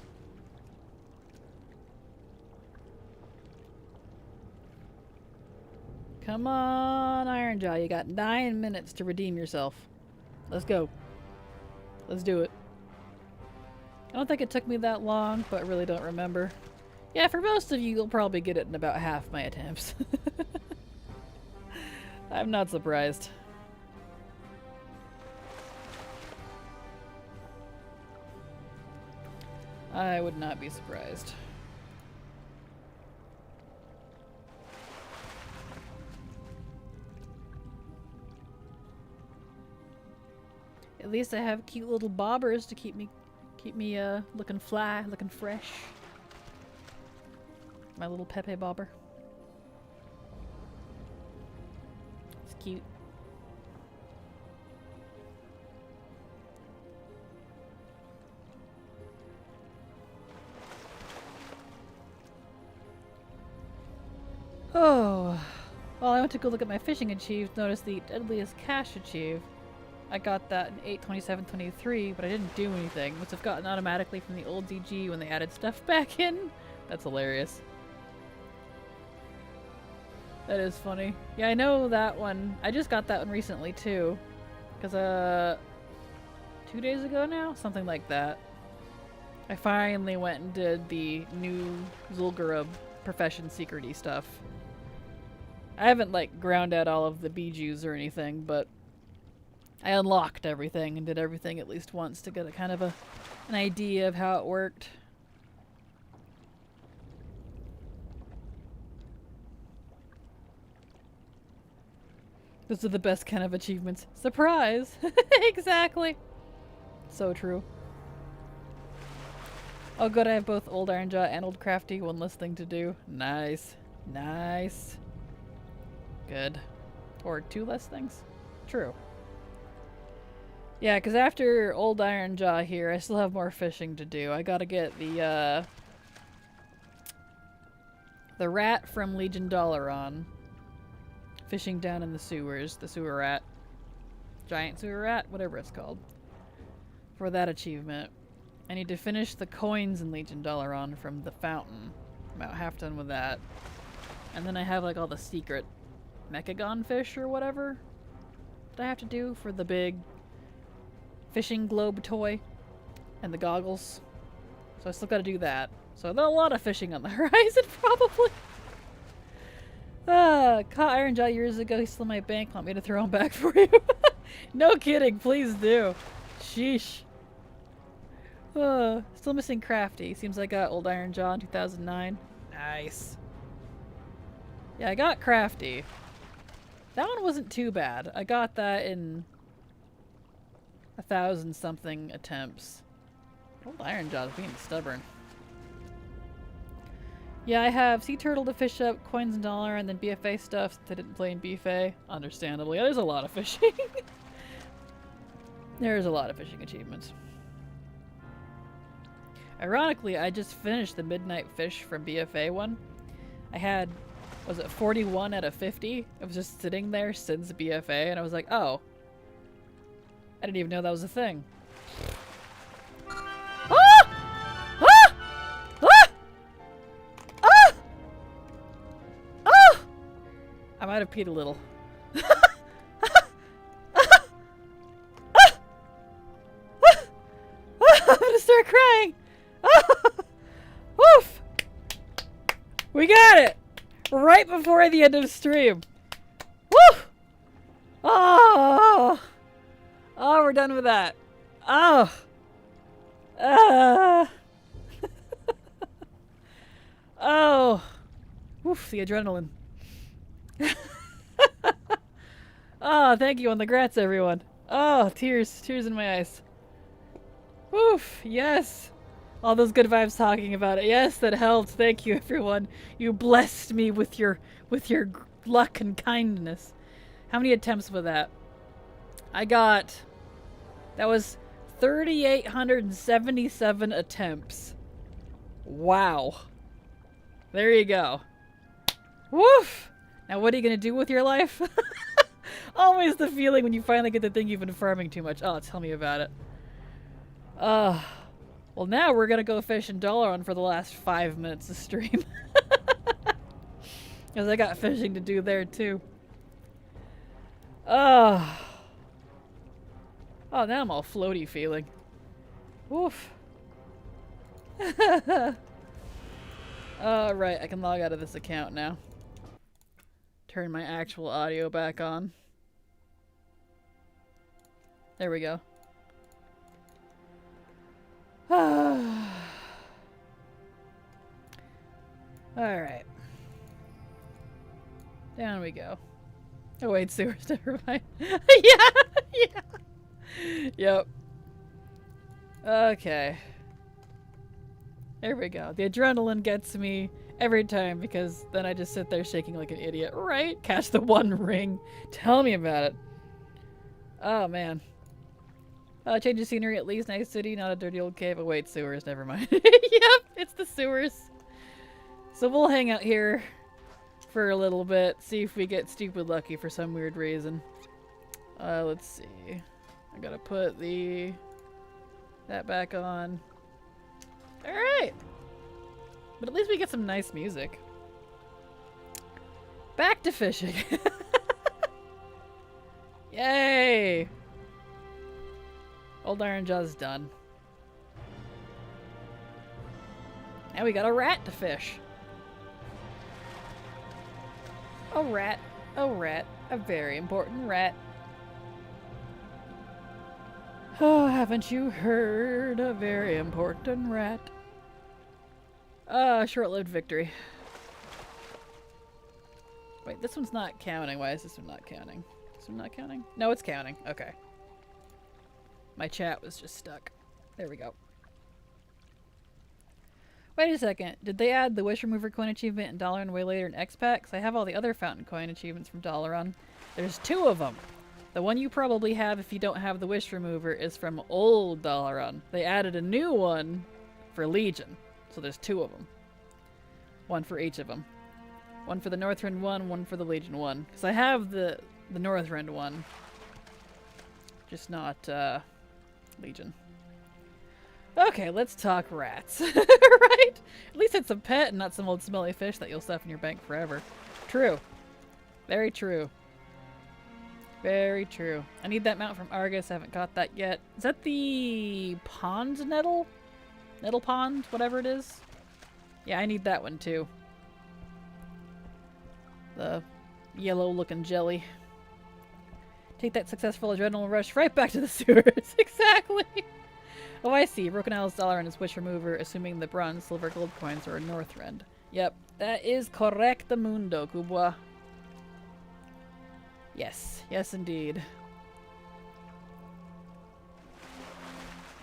Come on, Ironjaw. You got 9 minutes to redeem yourself. Let's go. Let's do it. I don't think it took me that long, but I really don't remember. Yeah, for most of you, you'll probably get it in about half my attempts. I'm not surprised. I would not be surprised. At least I have cute little bobbers to keep me looking fly, looking fresh. My little Pepe bobber. It's cute. Oh, well, I went to go look at my fishing achieved. Notice the deadliest cash achieve. I got that in 8/27/23, but I didn't do anything. Must have gotten automatically from the old DG when they added stuff back in. That's hilarious. That is funny. Yeah, I know that one. I just got that one recently too. Because 2 days ago now? Something like that. I finally went and did the new Zul'Gurub profession secret-y stuff. I haven't like ground out all of the bijous or anything, but I unlocked everything and did everything at least once to get a kind of an idea of how it worked. Those are the best kind of achievements. Surprise! Exactly. So true. Oh good, I have both Old Ironjaw and Old Crafty. One less thing to do. Nice. Nice. Good. Or 2 less things? True. Yeah, because after Old Ironjaw here, I still have more fishing to do. I gotta get the rat from Legion Dalaran. Fishing down in the sewers. The sewer rat. Giant sewer rat? Whatever it's called. For that achievement. I need to finish the coins in Legion Dalaran from the fountain. I'm about half done with that. And then I have like all the secret Mechagon fish or whatever that I have to do for the big fishing globe toy and the goggles. So I still gotta do that. So there's a lot of fishing on the horizon probably. Caught Ironjaw years ago. He stole my bank. Want me to throw him back for you? No kidding. Please do. Sheesh. Still missing Crafty. Seems I got Old Ironjaw in 2009. Nice. Yeah, I got Crafty. That one wasn't too bad. I got that in 1,000-something attempts. Old Ironjaw's being stubborn. Yeah, I have Sea Turtle to fish up, Coins and Dollar, and then BFA stuff since I didn't play in BFA. Understandably. There's a lot of fishing. There's a lot of fishing achievements. Ironically, I just finished the Midnight Fish from BFA one. I had, was it 41 out of 50? It was just sitting there since BFA, and I was like, oh. I didn't even know that was a thing. I might have peed a little. I'm gonna start crying. Woof! We got it! Right before the end of the stream. Woo! Oh! Oh, we're done with that. Oh! Oh! Woof, the adrenaline. Oh, thank you on the grats, everyone. Oh, tears. Tears in my eyes. Woof, yes. All those good vibes talking about it. Yes, that helped. Thank you, everyone. You blessed me with your luck and kindness. How many attempts was that? That was 3,877 attempts. Wow. There you go. Woof! Now what are you gonna do with your life? Always the feeling when you finally get the thing you've been farming too much. Oh, tell me about it. Well, now we're gonna go fish in Dalaran for the last 5 minutes of stream. Because I got fishing to do there too. Oh, now I'm all floaty feeling. Woof. Right, I can log out of this account now. Turn my actual audio back on. There we go. Alright. Down we go. Oh wait, sewers, never mind. Yeah! Yep. Okay. There we go. The adrenaline gets me every time because then I just sit there shaking like an idiot. Right? Catch the one ring. Tell me about it. Oh, man. Change of scenery at least. Nice city, not a dirty old cave. Oh, wait, sewers. Never mind. Yep, it's the sewers. So we'll hang out here for a little bit. See if we get stupid lucky for some weird reason. Let's see. I gotta put that back on. Alright. But at least we get some nice music. Back to fishing. Yay! Old Ironjaw's done. Now we got a rat to fish. A rat. A rat. A very important rat. Oh, haven't you heard? A very important rat. Short-lived victory. Wait, this one's not counting. Why is this one not counting? This one not counting? No, it's counting. Okay. My chat was just stuck. There we go. Wait a second. Did they add the Wish Remover coin achievement in Dalaran way later in X-Pack? 'Cause I have all the other fountain coin achievements from Dalaran. There's 2 of them. The one you probably have if you don't have the Wish Remover is from old Dalaran. They added a new one for Legion. So there's 2 of them. 1 for each of them. 1 for the Northrend one, 1 for the Legion one. Because I have the Northrend one. Just not Legion. Okay, let's talk rats. Right? At least it's a pet and not some old smelly fish that you'll stuff in your bank forever. True. Very true. Very true. I need that mount from Argus. I haven't caught that yet. Is that the pond nettle? Nettle pond? Whatever it is? Yeah, I need that one too. The yellow looking jelly. Take that successful adrenaline rush right back to the sewers. Exactly. Oh, I see. Broken Isles dollar and his Wish Remover, assuming the bronze, silver, gold coins are a Northrend. Yep, that is correcto mundo, Kubwa. Yes. Yes, indeed.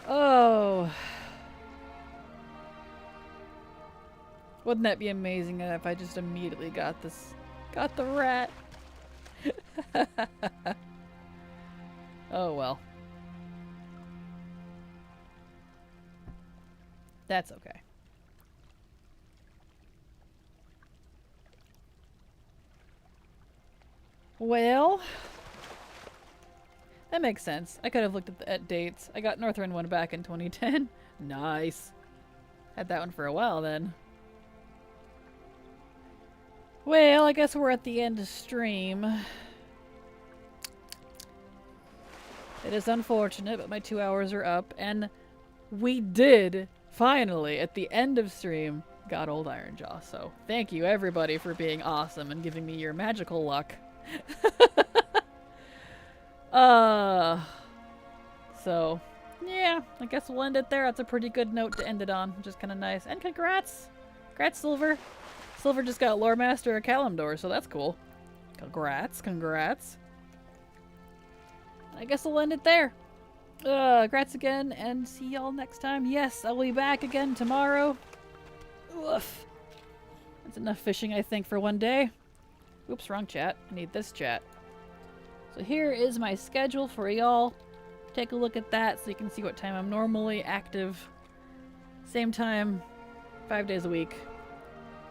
Oh. Wouldn't that be amazing if I just immediately got this... Got the rat. Oh, well. That's okay. Well, that makes sense. I could have looked at dates. I got Northrend one back in 2010. Nice. Had that one for a while then. Well, I guess we're at the end of stream. It is unfortunate, but my 2 hours are up, and we did finally, at the end of stream, got old Ironjaw. So thank you everybody for being awesome and giving me your magical luck. So yeah, I guess we'll end it there. That's a pretty good note to end it on, which is kind of nice. And congrats! Congrats, Silver! Silver just got Lore Master of Kalimdor, so that's cool. Congrats, congrats. I guess we'll end it there. Congrats again, and see y'all next time. Yes, I'll be back again tomorrow. Oof. That's enough fishing, I think, for one day. Oops, wrong chat. I need this chat. So here is my schedule for y'all. Take a look at that so you can see what time I'm normally active. Same time, 5 days a week.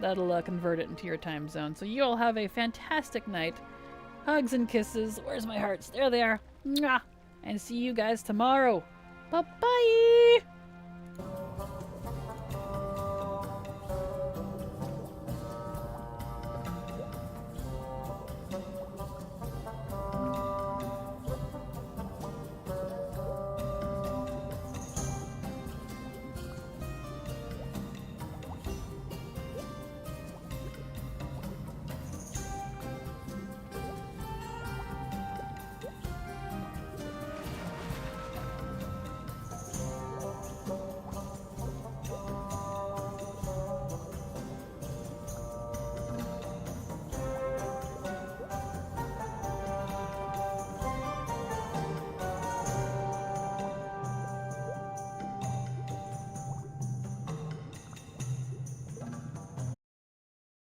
That'll convert it into your time zone. So you all have a fantastic night. Hugs and kisses. Where's my hearts? There they are. Mwah! And see you guys tomorrow. Bye-bye!